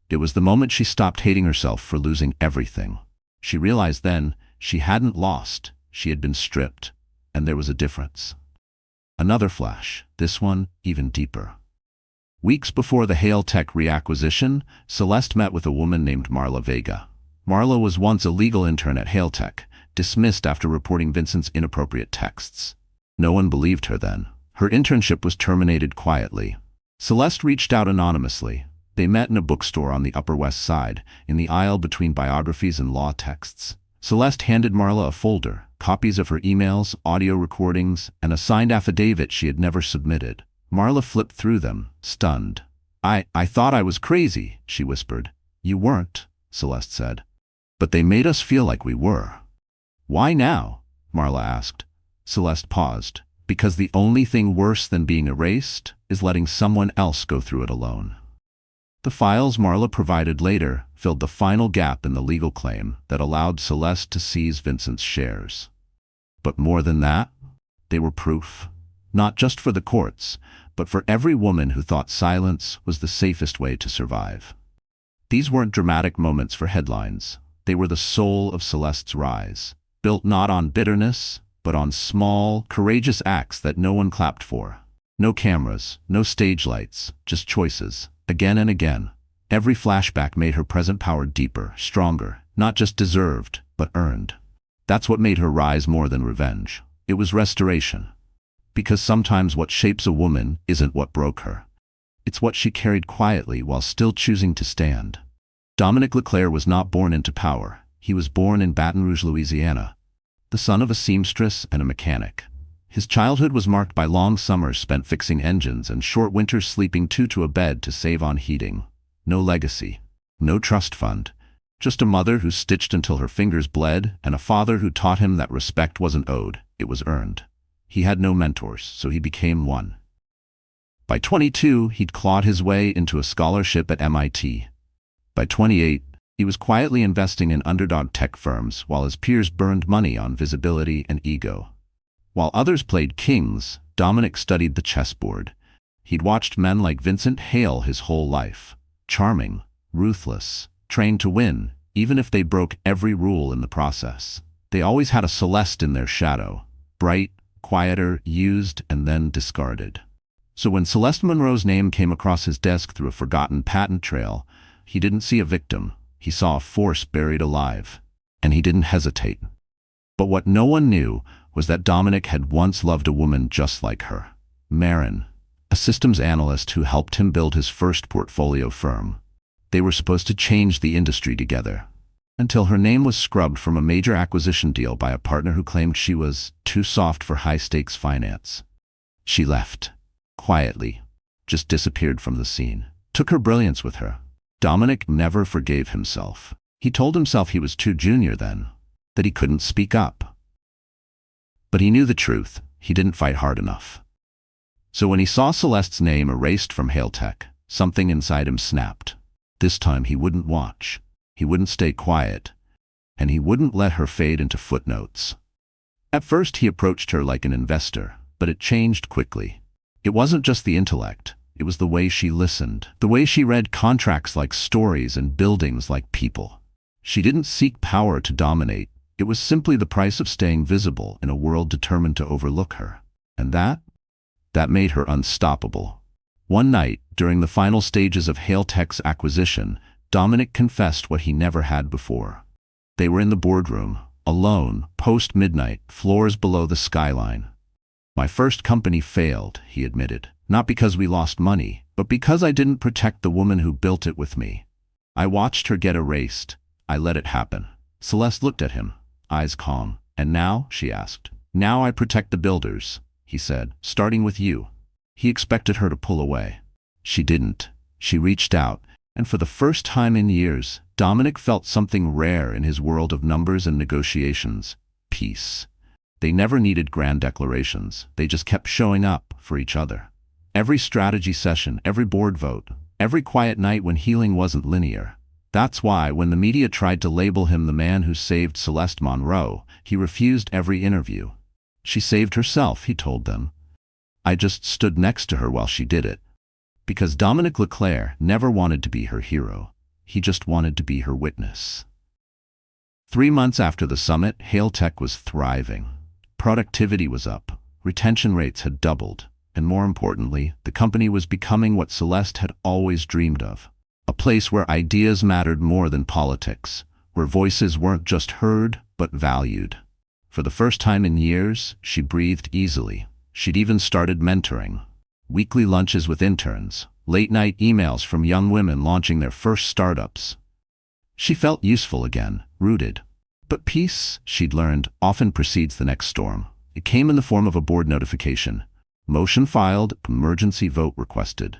It was the moment she stopped hating herself for losing everything. She realized then she hadn't lost, she had been stripped, and there was a difference. Another flash, this one even deeper. Weeks before the Hale Tech reacquisition, Celeste met with a woman named Marla Vega. Marla was once a legal intern at Hale Tech, dismissed after reporting Vincent's inappropriate texts. No one believed her then. Her internship was terminated quietly. Celeste reached out anonymously. They met in a bookstore on the Upper West Side, in the aisle between biographies and law texts. Celeste handed Marla a folder, copies of her emails, audio recordings, and a signed affidavit she had never submitted. Marla flipped through them, stunned. I thought I was crazy," she whispered. "You weren't," Celeste said. "But they made us feel like we were." "Why now?" Marla asked. Celeste paused. "Because the only thing worse than being erased is letting someone else go through it alone." The files Marla provided later filled the final gap in the legal claim that allowed Celeste to seize Vincent's shares. But more than that, they were proof, not just for the courts, but for every woman who thought silence was the safest way to survive. These weren't dramatic moments for headlines. They were the soul of Celeste's rise, built not on bitterness, but on small, courageous acts that no one clapped for. No cameras, no stage lights, just choices. Again and again, every flashback made her present power deeper, stronger, not just deserved, but earned. That's what made her rise more than revenge. It was restoration. Because sometimes what shapes a woman isn't what broke her. It's what she carried quietly while still choosing to stand. Dominic Leclerc was not born into power. He was born in Baton Rouge, Louisiana, the son of a seamstress and a mechanic. His childhood was marked by long summers spent fixing engines and short winters sleeping two to a bed to save on heating. No legacy, no trust fund, just a mother who stitched until her fingers bled and a father who taught him that respect wasn't owed, it was earned. He had no mentors, so he became one. By 22, he'd clawed his way into a scholarship at MIT. By 28, he was quietly investing in underdog tech firms while his peers burned money on visibility and ego. While others played kings, Dominic studied the chessboard. He'd watched men like Vincent Hale his whole life. Charming, ruthless, trained to win, even if they broke every rule in the process. They always had a Celeste in their shadow. Bright, quieter, used, and then discarded. So when Celeste Monroe's name came across his desk through a forgotten patent trail, he didn't see a victim. He saw a force buried alive. And he didn't hesitate. But what no one knew was that Dominic had once loved a woman just like her. Marin, a systems analyst who helped him build his first portfolio firm. They were supposed to change the industry together, until her name was scrubbed from a major acquisition deal by a partner who claimed she was too soft for high-stakes finance. She left, quietly, just disappeared from the scene. Took her brilliance with her. Dominic never forgave himself. He told himself he was too junior then, that he couldn't speak up. But he knew the truth. He didn't fight hard enough. So when he saw Celeste's name erased from Hale Tech, something inside him snapped. This time he wouldn't watch. He wouldn't stay quiet. And he wouldn't let her fade into footnotes. At first he approached her like an investor, but it changed quickly. It wasn't just the intellect. It was the way she listened. The way she read contracts like stories and buildings like people. She didn't seek power to dominate. It was simply the price of staying visible in a world determined to overlook her. And that made her unstoppable. One night, during the final stages of Hale Tech's acquisition, Dominic confessed what he never had before. They were in the boardroom, alone, post-midnight, floors below the skyline. "My first company failed," he admitted. "Not because we lost money, but because I didn't protect the woman who built it with me. I watched her get erased. I let it happen." Celeste looked at him, eyes calm. "And now?" she asked. "Now I protect the builders," he said, "starting with you." He expected her to pull away. She didn't. She reached out, and for the first time in years, Dominic felt something rare in his world of numbers and negotiations: peace. They never needed grand declarations. They just kept showing up for each other. Every strategy session, every board vote, every quiet night when healing wasn't linear. That's why, when the media tried to label him the man who saved Celeste Monroe, he refused every interview. "She saved herself," he told them. "I just stood next to her while she did it." Because Dominic Leclerc never wanted to be her hero. He just wanted to be her witness. 3 months after the summit, Hale Tech was thriving. Productivity was up, retention rates had doubled, and more importantly, the company was becoming what Celeste had always dreamed of. A place where ideas mattered more than politics, where voices weren't just heard, but valued. For the first time in years, she breathed easily. She'd even started mentoring. Weekly lunches with interns, late-night emails from young women launching their first startups. She felt useful again, rooted. But peace, she'd learned, often precedes the next storm. It came in the form of a board notification. Motion filed, emergency vote requested.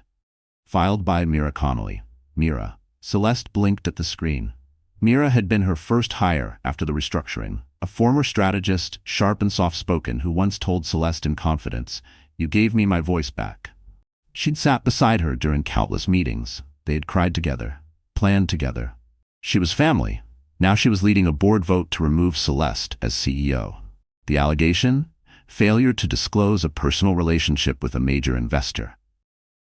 Filed by Mira Connolly. Mira. Celeste blinked at the screen. Mira had been her first hire after the restructuring, a former strategist, sharp and soft-spoken, who once told Celeste in confidence, "You gave me my voice back." She'd sat beside her during countless meetings. They had cried together, planned together. She was family. Now she was leading a board vote to remove Celeste as CEO. The allegation? Failure to disclose a personal relationship with a major investor.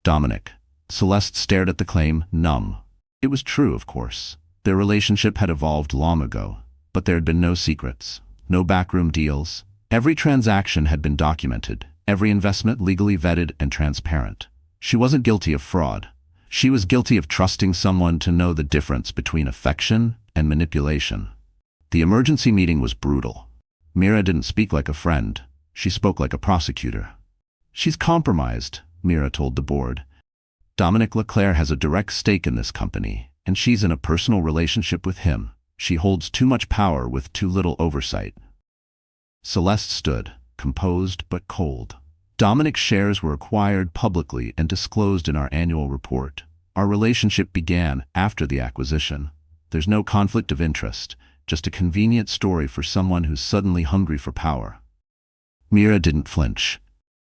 Dominic. Celeste stared at the claim, numb. It was true, of course. Their relationship had evolved long ago, but there had been no secrets, no backroom deals. Every transaction had been documented, every investment legally vetted and transparent. She wasn't guilty of fraud. She was guilty of trusting someone to know the difference between affection and manipulation. The emergency meeting was brutal. Mira didn't speak like a friend. She spoke like a prosecutor. "She's compromised," Mira told the board. "Dominic Leclerc has a direct stake in this company, and she's in a personal relationship with him. She holds too much power with too little oversight." Celeste stood, composed but cold. "Dominic's shares were acquired publicly and disclosed in our annual report. Our relationship began after the acquisition. There's no conflict of interest, just a convenient story for someone who's suddenly hungry for power." Mira didn't flinch.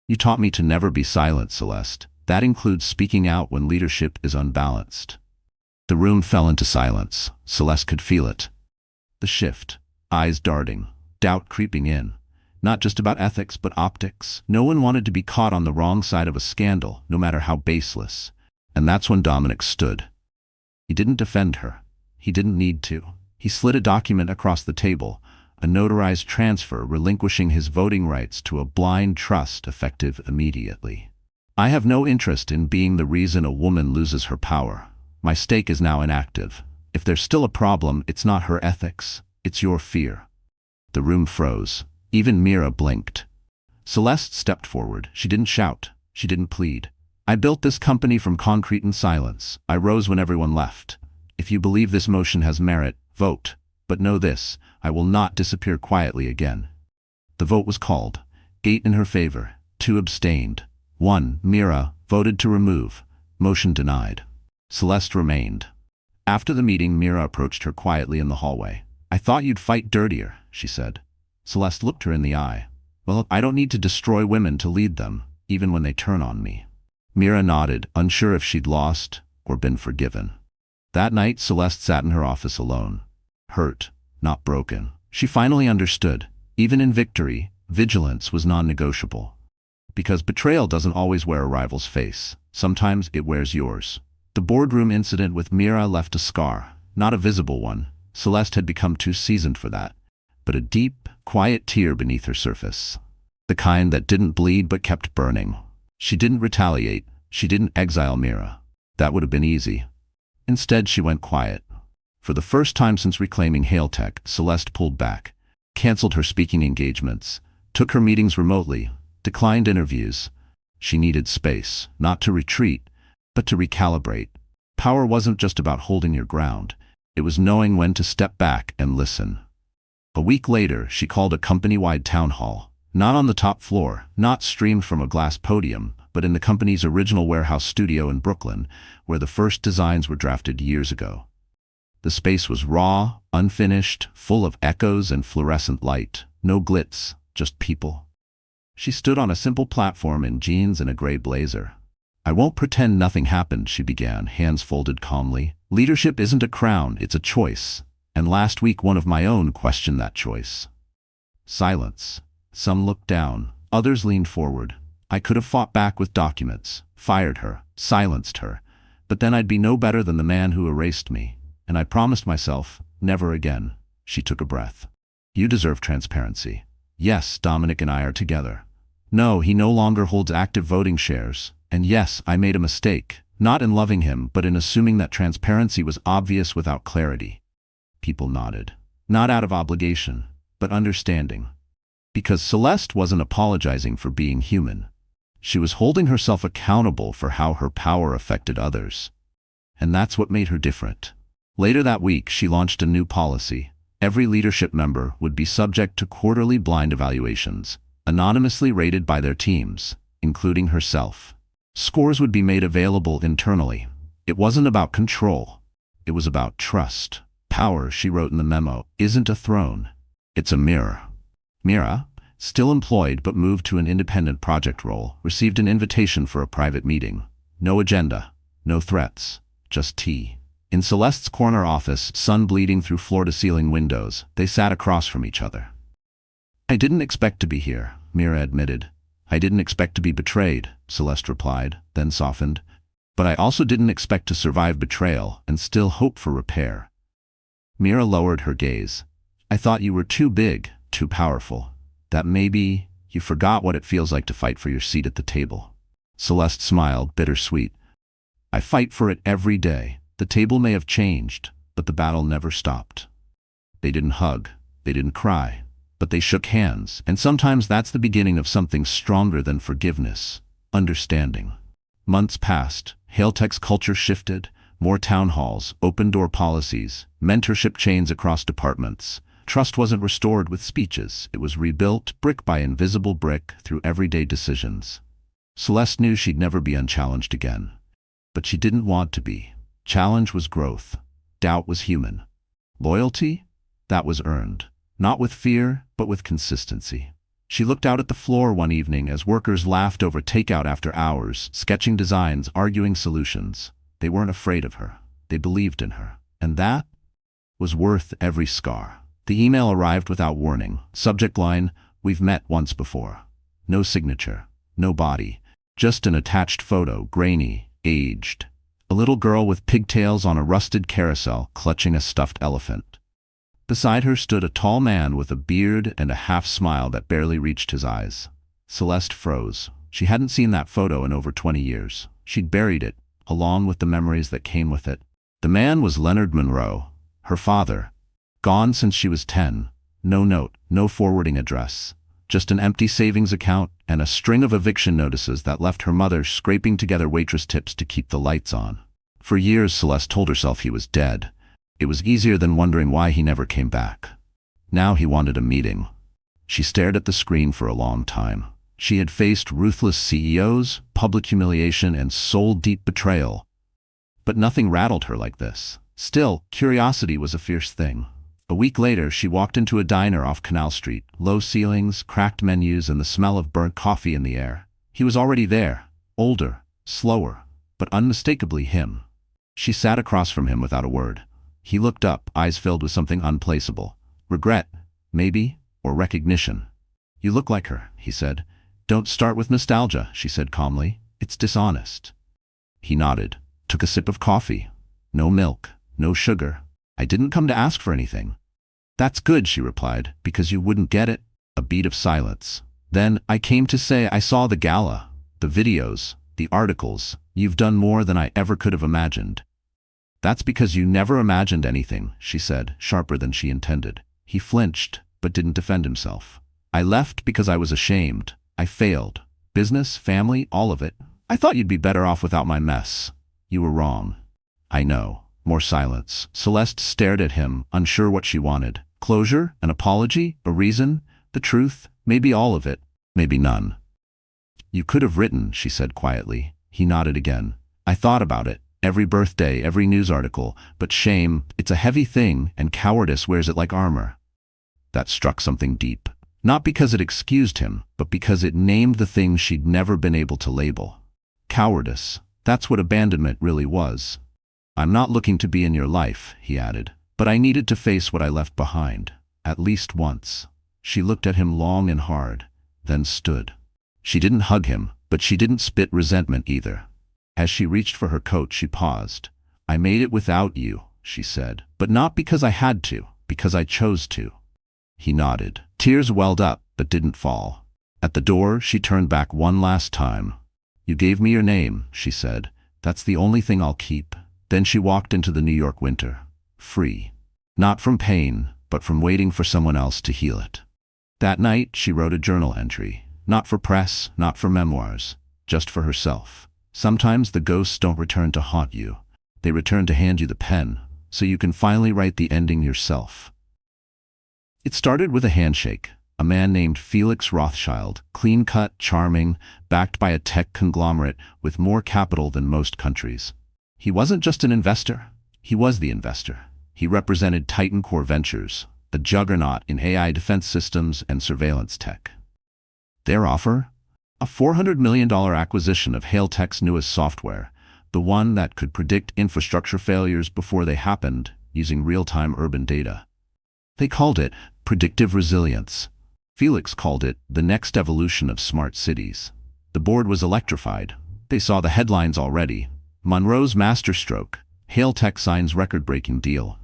"You taught me to never be silent, Celeste. That includes speaking out when leadership is unbalanced." The room fell into silence. Celeste could feel it. The shift, eyes darting, doubt creeping in. Not just about ethics, but optics. No one wanted to be caught on the wrong side of a scandal, no matter how baseless. And that's when Dominic stood. He didn't defend her. He didn't need to. He slid a document across the table, a notarized transfer relinquishing his voting rights to a blind trust effective immediately. "I have no interest in being the reason a woman loses her power. My stake is now inactive. If there's still a problem, it's not her ethics, it's your fear." The room froze. Even Mira blinked. Celeste stepped forward. She didn't shout. She didn't plead. "I built this company from concrete and silence. I rose when everyone left. If you believe this motion has merit, vote. But know this, I will not disappear quietly again." The vote was called. 8 in her favor, 2 abstained. 1, Mira, voted to remove. Motion denied. Celeste remained. After the meeting, Mira approached her quietly in the hallway. "I thought you'd fight dirtier," she said. Celeste looked her in the eye. "Well, I don't need to destroy women to lead them, even when they turn on me." Mira nodded, unsure if she'd lost or been forgiven. That night, Celeste sat in her office alone. Hurt, not broken. She finally understood. Even in victory, vigilance was non-negotiable. Because betrayal doesn't always wear a rival's face. Sometimes it wears yours. The boardroom incident with Mira left a scar, not a visible one. Celeste had become too seasoned for that. But a deep, quiet tear beneath her surface. The kind that didn't bleed but kept burning. She didn't retaliate. She didn't exile Mira. That would have been easy. Instead, she went quiet. For the first time since reclaiming Hailtech, Celeste pulled back, canceled her speaking engagements, took her meetings remotely, declined interviews. She needed space, not to retreat, but to recalibrate. Power wasn't just about holding your ground. It was knowing when to step back and listen. A week later, she called a company-wide town hall. Not on the top floor, not streamed from a glass podium, but in the company's original warehouse studio in Brooklyn, where the first designs were drafted years ago. The space was raw, unfinished, full of echoes and fluorescent light. No glitz, just people. She stood on a simple platform in jeans and a gray blazer. "I won't pretend nothing happened," she began, hands folded calmly. "Leadership isn't a crown, it's a choice. And last week one of my own questioned that choice." Silence. Some looked down, others leaned forward. I could have fought back with documents, fired her, silenced her, but then I'd be no better than the man who erased me. And I promised myself, never again. She took a breath. "You deserve transparency. Yes, Dominic and I are together. No, he no longer holds active voting shares. And yes, I made a mistake, not in loving him, but in assuming that transparency was obvious without clarity." People nodded. Not out of obligation, but understanding. Because Celeste wasn't apologizing for being human. She was holding herself accountable for how her power affected others. And that's what made her different. Later that week, she launched a new policy. Every leadership member would be subject to quarterly blind evaluations, anonymously rated by their teams, including herself. Scores would be made available internally. It wasn't about control. It was about trust. Power, she wrote in the memo, isn't a throne. It's a mirror. Mira, still employed but moved to an independent project role, received an invitation for a private meeting. No agenda, no threats, just tea. In Celeste's corner office, sun bleeding through floor-to-ceiling windows, they sat across from each other. "I didn't expect to be here," Mira admitted. "I didn't expect to be betrayed," Celeste replied, then softened. "But I also didn't expect to survive betrayal and still hope for repair." Mira lowered her gaze. "I thought you were too big, too powerful. That maybe you forgot what it feels like to fight for your seat at the table." Celeste smiled, bittersweet. "I fight for it every day. The table may have changed, but the battle never stopped." They didn't hug, they didn't cry, but they shook hands, and sometimes that's the beginning of something stronger than forgiveness, understanding. Months passed, Hailtech's culture shifted, more town halls, open-door policies, mentorship chains across departments. Trust wasn't restored with speeches, it was rebuilt brick by invisible brick through everyday decisions. Celeste knew she'd never be unchallenged again. But she didn't want to be. Challenge was growth. Doubt was human. Loyalty? That was earned. Not with fear, but with consistency. She looked out at the floor one evening as workers laughed over takeout after hours, sketching designs, arguing solutions. They weren't afraid of her. They believed in her. And that was worth every scar. The email arrived without warning. Subject line, "We've met once before." No signature. No body. Just an attached photo, grainy, aged. A little girl with pigtails on a rusted carousel clutching a stuffed elephant. Beside her stood a tall man with a beard and a half-smile that barely reached his eyes. Celeste froze. She hadn't seen that photo in over 20 years. She'd buried it, along with the memories that came with it. The man was Leonard Monroe, her father. Gone since she was 10. No note, no forwarding address. Just an empty savings account and a string of eviction notices that left her mother scraping together waitress tips to keep the lights on. For years, Celeste told herself he was dead. It was easier than wondering why he never came back. Now he wanted a meeting. She stared at the screen for a long time. She had faced ruthless CEOs, public humiliation, and soul-deep betrayal. But nothing rattled her like this. Still, curiosity was a fierce thing. A week later, she walked into a diner off Canal Street, low ceilings, cracked menus, and the smell of burnt coffee in the air. He was already there, older, slower, but unmistakably him. She sat across from him without a word. He looked up, eyes filled with something unplaceable. Regret, maybe, or recognition. "You look like her," he said. "Don't start with nostalgia," she said calmly. "It's dishonest." He nodded, took a sip of coffee. "No milk, no sugar. I didn't come to ask for anything." "That's good," she replied, "because you wouldn't get it." A beat of silence. "Then I came to say I saw the gala, the videos, the articles. You've done more than I ever could have imagined." "That's because you never imagined anything," she said, sharper than she intended. He flinched, but didn't defend himself. "I left because I was ashamed. I failed. Business, family, all of it. I thought you'd be better off without my mess. You were wrong." "I know." More silence. Celeste stared at him, unsure what she wanted. Closure? An apology? A reason? The truth? Maybe all of it. Maybe none. "You could have written," she said quietly. He nodded again. "I thought about it. Every birthday, every news article. But shame, it's a heavy thing, and cowardice wears it like armor." That struck something deep. Not because it excused him, but because it named the thing she'd never been able to label. Cowardice. That's what abandonment really was. "I'm not looking to be in your life," he added, "but I needed to face what I left behind. At least once." She looked at him long and hard, then stood. She didn't hug him, but she didn't spit resentment either. As she reached for her coat, she paused. "I made it without you," she said, "but not because I had to, because I chose to." He nodded. Tears welled up, but didn't fall. At the door, she turned back one last time. "You gave me your name," she said. "That's the only thing I'll keep." Then she walked into the New York winter, free. Not from pain, but from waiting for someone else to heal it. That night, she wrote a journal entry. Not for press, not for memoirs, just for herself. Sometimes the ghosts don't return to haunt you. They return to hand you the pen, so you can finally write the ending yourself. It started with a handshake. A man named Felix Rothschild, clean-cut, charming, backed by a tech conglomerate with more capital than most countries. He wasn't just an investor. He was the investor. He represented Titan Core Ventures, a juggernaut in AI defense systems and surveillance tech. Their offer? A $400 million acquisition of Hailtech's newest software, the one that could predict infrastructure failures before they happened using real-time urban data. They called it predictive resilience. Felix called it the next evolution of smart cities. The board was electrified. They saw the headlines already. Monroe's masterstroke. Hailtech signs record-breaking deal.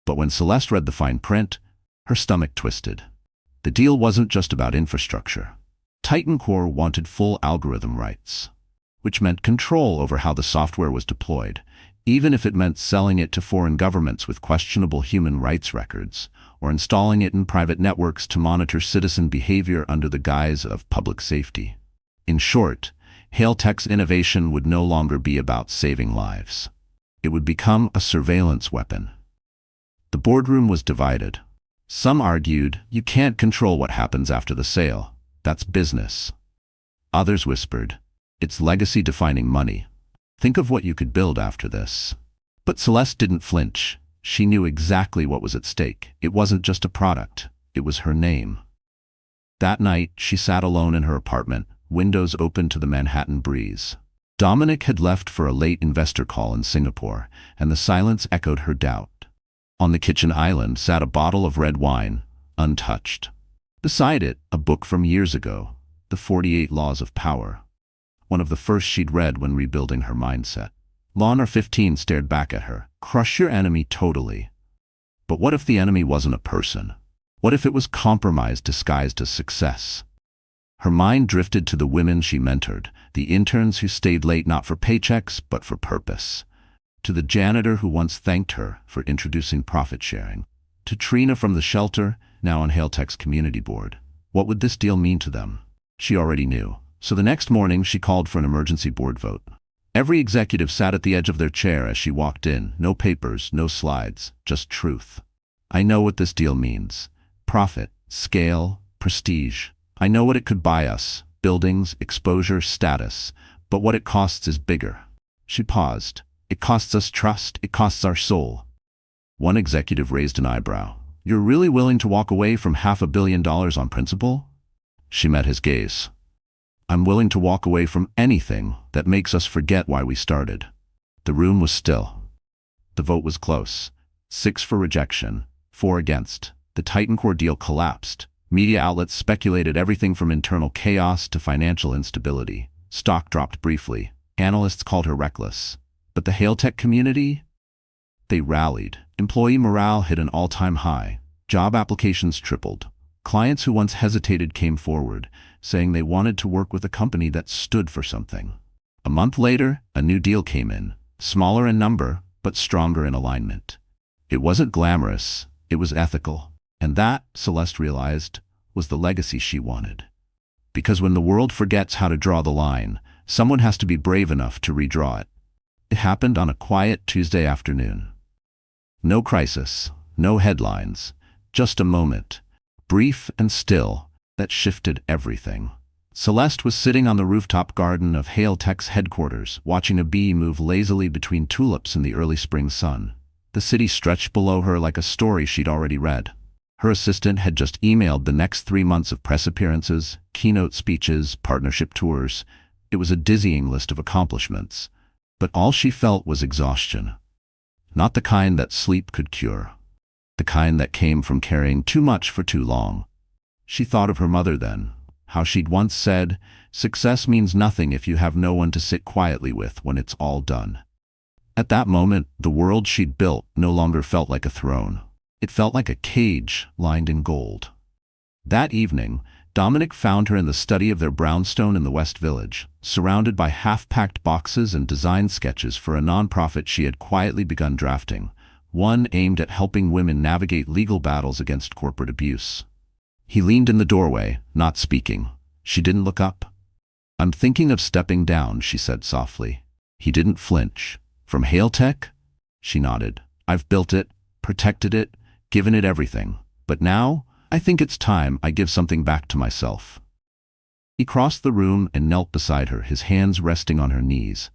But when Celeste read the fine print, her stomach twisted. The deal wasn't just about infrastructure. Titan Core wanted full algorithm rights, which meant control over how the software was deployed, even if it meant selling it to foreign governments with questionable human rights records, or installing it in private networks to monitor citizen behavior under the guise of public safety. In short, Hailtech's innovation would no longer be about saving lives. It would become a surveillance weapon. The boardroom was divided. Some argued, you can't control what happens after the sale. That's business. Others whispered, it's legacy-defining money. Think of what you could build after this. But Celeste didn't flinch. She knew exactly what was at stake. It wasn't just a product. It was her name. That night, she sat alone in her apartment, windows open to the Manhattan breeze. Dominic had left for a late investor call in Singapore, and the silence echoed her doubt. On the kitchen island sat a bottle of red wine, untouched. Beside it, a book from years ago, The 48 Laws of Power. One of the first she'd read when rebuilding her mindset. Law No. 15 stared back at her. Crush your enemy totally. But what if the enemy wasn't a person? What if it was compromise disguised as success? Her mind drifted to the women she mentored, the interns who stayed late not for paychecks but for purpose. To the janitor who once thanked her for introducing profit sharing. To Trina from the shelter, now on Hailtech's community board. What would this deal mean to them? She already knew. So the next morning she called for an emergency board vote. Every executive sat at the edge of their chair as she walked in. No papers, no slides, just truth. I know what this deal means. Profit, scale, prestige. I know what it could buy us. Buildings, exposure, status. But what it costs is bigger. She paused. It costs us trust. It costs our soul. One executive raised an eyebrow. You're really willing to walk away from $500 million on principle? She met his gaze. I'm willing to walk away from anything that makes us forget why we started. The room was still. The vote was close. 6 for rejection, 4 against. The Titan Core deal collapsed. Media outlets speculated everything from internal chaos to financial instability. Stock dropped briefly. Analysts called her reckless. But the Hailtech community? They rallied. Employee morale hit an all-time high. Job applications tripled. Clients who once hesitated came forward, saying they wanted to work with a company that stood for something. A month later, a new deal came in, smaller in number, but stronger in alignment. It wasn't glamorous, it was ethical. And that, Celeste realized, was the legacy she wanted. Because when the world forgets how to draw the line, someone has to be brave enough to redraw it. It happened on a quiet Tuesday afternoon. No crisis, no headlines, just a moment, brief and still, that shifted everything. Celeste was sitting on the rooftop garden of Hailtech's headquarters, watching a bee move lazily between tulips in the early spring sun. The city stretched below her like a story she'd already read. Her assistant had just emailed the next 3 months of press appearances, keynote speeches, partnership tours. It was a dizzying list of accomplishments. But all she felt was exhaustion. Not the kind that sleep could cure. The kind that came from carrying too much for too long. She thought of her mother then, how she'd once said, success means nothing if you have no one to sit quietly with when it's all done. At that moment, the world she'd built no longer felt like a throne. It felt like a cage lined in gold. That evening, Dominic found her in the study of their brownstone in the West Village, surrounded by half-packed boxes and design sketches for a nonprofit she had quietly begun drafting, one aimed at helping women navigate legal battles against corporate abuse. He leaned in the doorway, not speaking. She didn't look up. I'm thinking of stepping down, she said softly. He didn't flinch. From Hailtech? She nodded. I've built it, protected it, given it everything. But now, I think it's time I give something back to myself." He crossed the room and knelt beside her, his hands resting on her knees.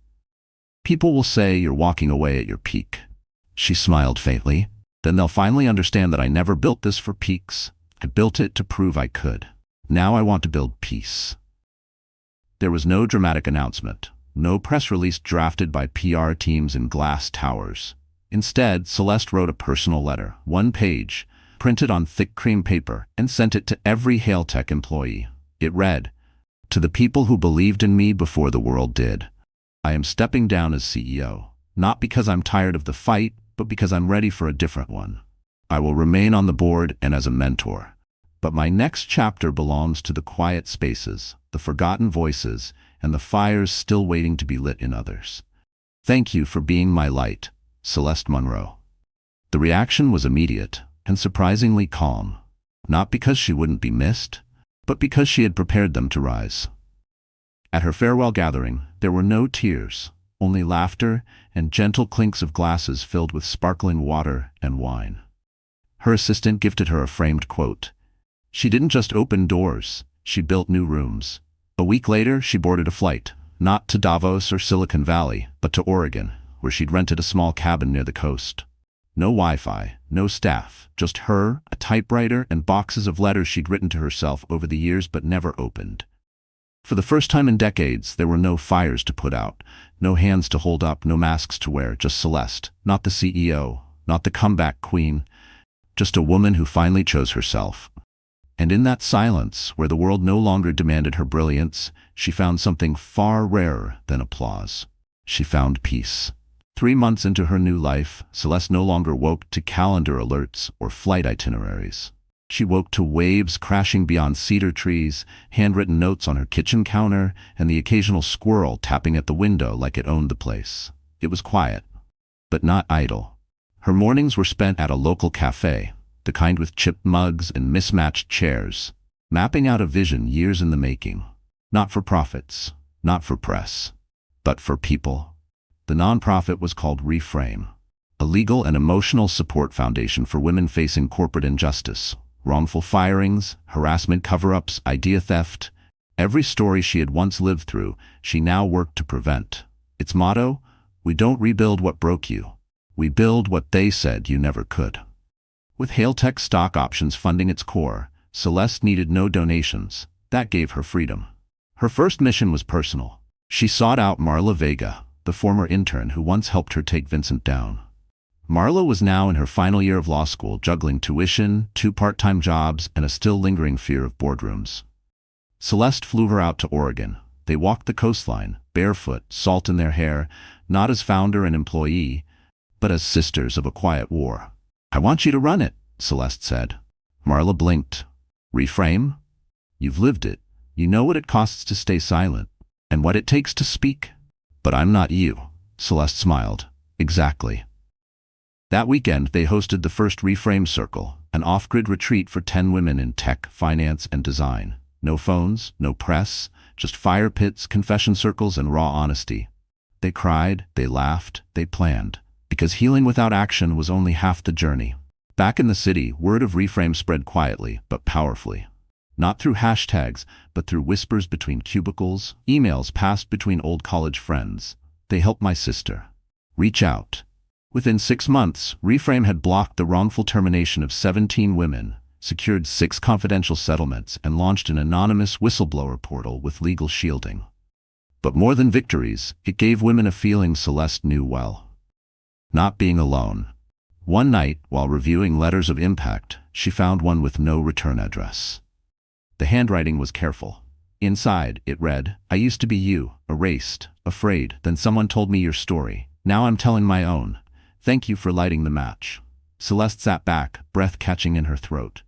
"People will say you're walking away at your peak." She smiled faintly. "Then they'll finally understand that I never built this for peaks. I built it to prove I could. Now I want to build peace." There was no dramatic announcement, no press release drafted by PR teams in glass towers. Instead, Celeste wrote a personal letter, 1 page, printed on thick cream paper, and sent it to every Hailtech employee. It read, "To the people who believed in me before the world did, I am stepping down as CEO, not because I'm tired of the fight, but because I'm ready for a different one. I will remain on the board and as a mentor. But my next chapter belongs to the quiet spaces, the forgotten voices, and the fires still waiting to be lit in others. Thank you for being my light, Celeste Munro." The reaction was immediate and surprisingly calm, not because she wouldn't be missed, but because she had prepared them to rise. At her farewell gathering, there were no tears, only laughter and gentle clinks of glasses filled with sparkling water and wine. Her assistant gifted her a framed quote. She didn't just open doors, she built new rooms. A week later, she boarded a flight, not to Davos or Silicon Valley, but to Oregon, where she'd rented a small cabin near the coast. No Wi-Fi, no staff, just her, a typewriter, and boxes of letters she'd written to herself over the years but never opened. For the first time in decades, there were no fires to put out, no hands to hold up, no masks to wear, just Celeste, not the CEO, not the comeback queen, just a woman who finally chose herself. And in that silence, where the world no longer demanded her brilliance, she found something far rarer than applause. She found peace. 3 months into her new life, Celeste no longer woke to calendar alerts or flight itineraries. She woke to waves crashing beyond cedar trees, handwritten notes on her kitchen counter, and the occasional squirrel tapping at the window like it owned the place. It was quiet, but not idle. Her mornings were spent at a local cafe, the kind with chipped mugs and mismatched chairs, mapping out a vision years in the making. Not for profits, not for press, but for people. The nonprofit was called Reframe, a legal and emotional support foundation for women facing corporate injustice, wrongful firings, harassment cover-ups, idea theft. Every story she had once lived through, she now worked to prevent. Its motto, "We don't rebuild what broke you. We build what they said you never could." With Hailtech stock options funding its core, Celeste needed no donations. That gave her freedom. Her first mission was personal. She sought out Marla Vega, the former intern who once helped her take Vincent down. Marla was now in her final year of law school, juggling tuition, 2 part-time jobs, and a still lingering fear of boardrooms. Celeste flew her out to Oregon. They walked the coastline, barefoot, salt in their hair, not as founder and employee, but as sisters of a quiet war. "I want you to run it," Celeste said. Marla blinked. "Reframe? You've lived it. You know what it costs to stay silent, and what it takes to speak." "But I'm not you," Celeste smiled. "Exactly." That weekend, they hosted the first Reframe Circle, an off-grid retreat for 10 women in tech, finance, and design. No phones, no press, just fire pits, confession circles, and raw honesty. They cried, they laughed, they planned. Because healing without action was only half the journey. Back in the city, word of Reframe spread quietly, but powerfully. Not through hashtags, but through whispers between cubicles, emails passed between old college friends. "They helped my sister. Reach out." Within 6 months, Reframe had blocked the wrongful termination of 17 women, secured 6 confidential settlements, and launched an anonymous whistleblower portal with legal shielding. But more than victories, it gave women a feeling Celeste knew well. Not being alone. One night, while reviewing letters of impact, she found one with no return address. The handwriting was careful. Inside, it read, "I used to be you, erased, afraid. Then someone told me your story. Now I'm telling my own. Thank you for lighting the match." Celeste sat back, breath catching in her throat.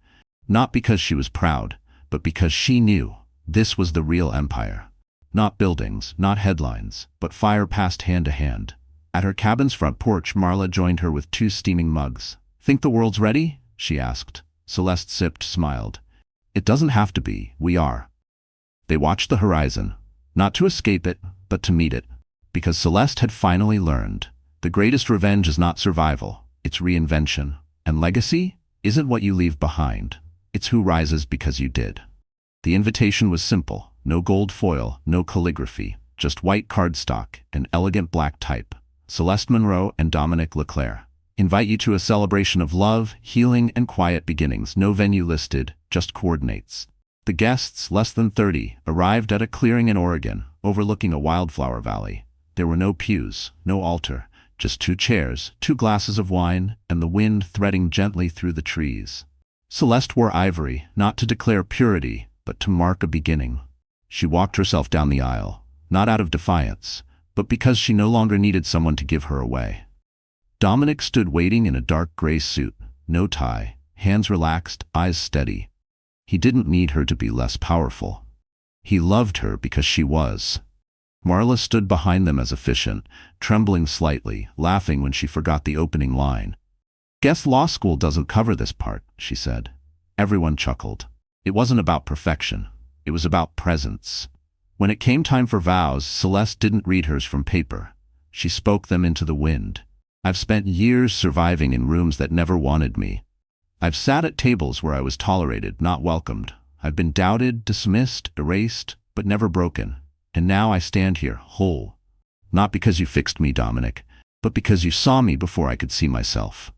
Not because she was proud, but because she knew this was the real empire. Not buildings, not headlines, but fire passed hand to hand. At her cabin's front porch, Marla joined her with 2 steaming mugs. "Think the world's ready?" she asked. Celeste sipped, smiled. "It doesn't have to be, we are." They watched the horizon, not to escape it, but to meet it. Because Celeste had finally learned, the greatest revenge is not survival, it's reinvention. And legacy? isn't what you leave behind. It's who rises because you did. The invitation was simple. No gold foil, no calligraphy, just white cardstock and elegant black type. Celeste Monroe and Dominic Leclerc invite you to a celebration of love, healing, and quiet beginnings. No venue listed, just coordinates. The guests, less than 30, arrived at a clearing in Oregon, overlooking a wildflower valley. There were no pews, no altar, just 2 chairs, 2 glasses of wine, and the wind threading gently through the trees. Celeste wore ivory, not to declare purity, but to mark a beginning. She walked herself down the aisle, not out of defiance, but because she no longer needed someone to give her away. Dominic stood waiting in a dark gray suit, no tie, hands relaxed, eyes steady. He didn't need her to be less powerful. He loved her because she was. Marla stood behind them as efficient, trembling slightly, laughing when she forgot the opening line. "Guess law school doesn't cover this part," she said. Everyone chuckled. It wasn't about perfection. It was about presence. When it came time for vows, Celeste didn't read hers from paper. She spoke them into the wind. "I've spent years surviving in rooms that never wanted me. I've sat at tables where I was tolerated, not welcomed. I've been doubted, dismissed, erased, but never broken. And now I stand here, whole. Not because you fixed me, Dominic, but because you saw me before I could see myself."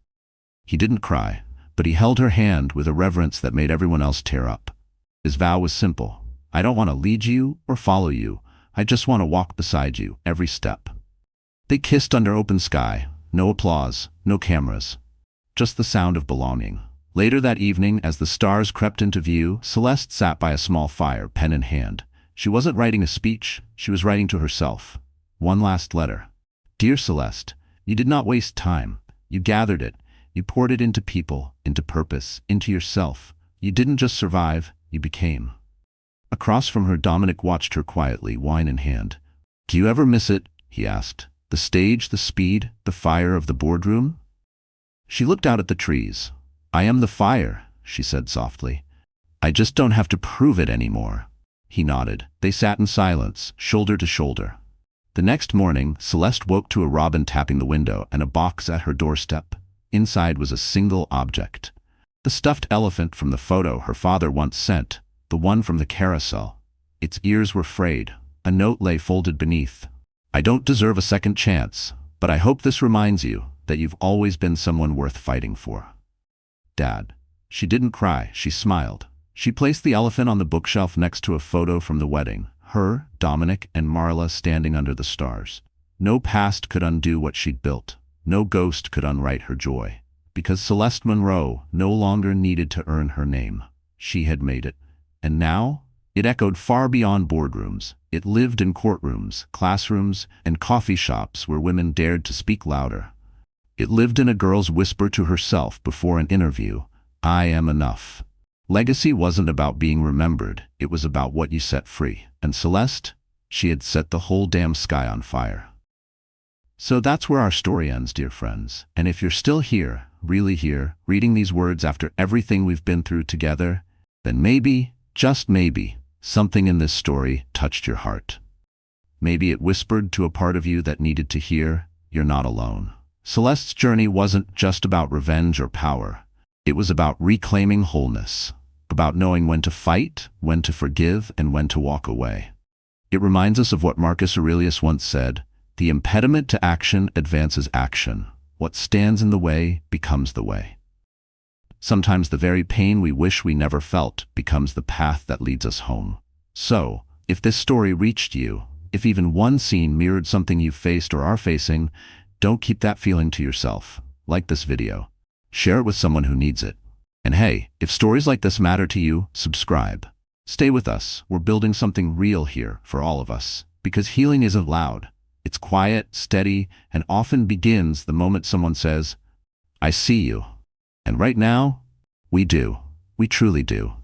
He didn't cry, but he held her hand with a reverence that made everyone else tear up. His vow was simple. "I don't want to lead you or follow you. I just want to walk beside you, every step." They kissed under open sky. No applause, no cameras. Just the sound of belonging. Later that evening, as the stars crept into view, Celeste sat by a small fire, pen in hand. She wasn't writing a speech, she was writing to herself. One last letter. "Dear Celeste, you did not waste time. You gathered it. You poured it into people, into purpose, into yourself. You didn't just survive, you became." Across from her, Dominic watched her quietly, wine in hand. "Do you ever miss it?" he asked. "The stage, the speed, the fire of the boardroom?" She looked out at the trees. "I am the fire," she said softly. "I just don't have to prove it anymore." He nodded. They sat in silence, shoulder to shoulder. The next morning, Celeste woke to a robin tapping the window and a box at her doorstep. Inside was a single object. The stuffed elephant from the photo her father once sent, the one from the carousel. Its ears were frayed. A note lay folded beneath. "I don't deserve a second chance, but I hope this reminds you that you've always been someone worth fighting for. Dad." She didn't cry, she smiled. She placed the elephant on the bookshelf next to a photo from the wedding. Her, Dominic, and Marla standing under the stars. No past could undo what she'd built. No ghost could unwrite her joy. Because Celeste Monroe no longer needed to earn her name. She had made it. And now, it echoed far beyond boardrooms. It lived in courtrooms, classrooms, and coffee shops where women dared to speak louder. It lived in a girl's whisper to herself before an interview. "I am enough." Legacy wasn't about being remembered, it was about what you set free. And Celeste, she had set the whole damn sky on fire. So that's where our story ends, dear friends. And if you're still here, really here, reading these words after everything we've been through together, then maybe, just maybe, something in this story touched your heart. Maybe it whispered to a part of you that needed to hear, you're not alone. Celeste's journey wasn't just about revenge or power. It was about reclaiming wholeness, about knowing when to fight, when to forgive, and when to walk away. It reminds us of what Marcus Aurelius once said, "The impediment to action advances action. What stands in the way becomes the way." Sometimes the very pain we wish we never felt becomes the path that leads us home. So, if this story reached you, if even one scene mirrored something you faced or are facing, don't keep that feeling to yourself. Like this video. Share it with someone who needs it. And hey, if stories like this matter to you, subscribe. Stay with us. We're building something real here for all of us. Because healing isn't loud. It's quiet, steady, and often begins the moment someone says, "I see you." And right now, we do. We truly do.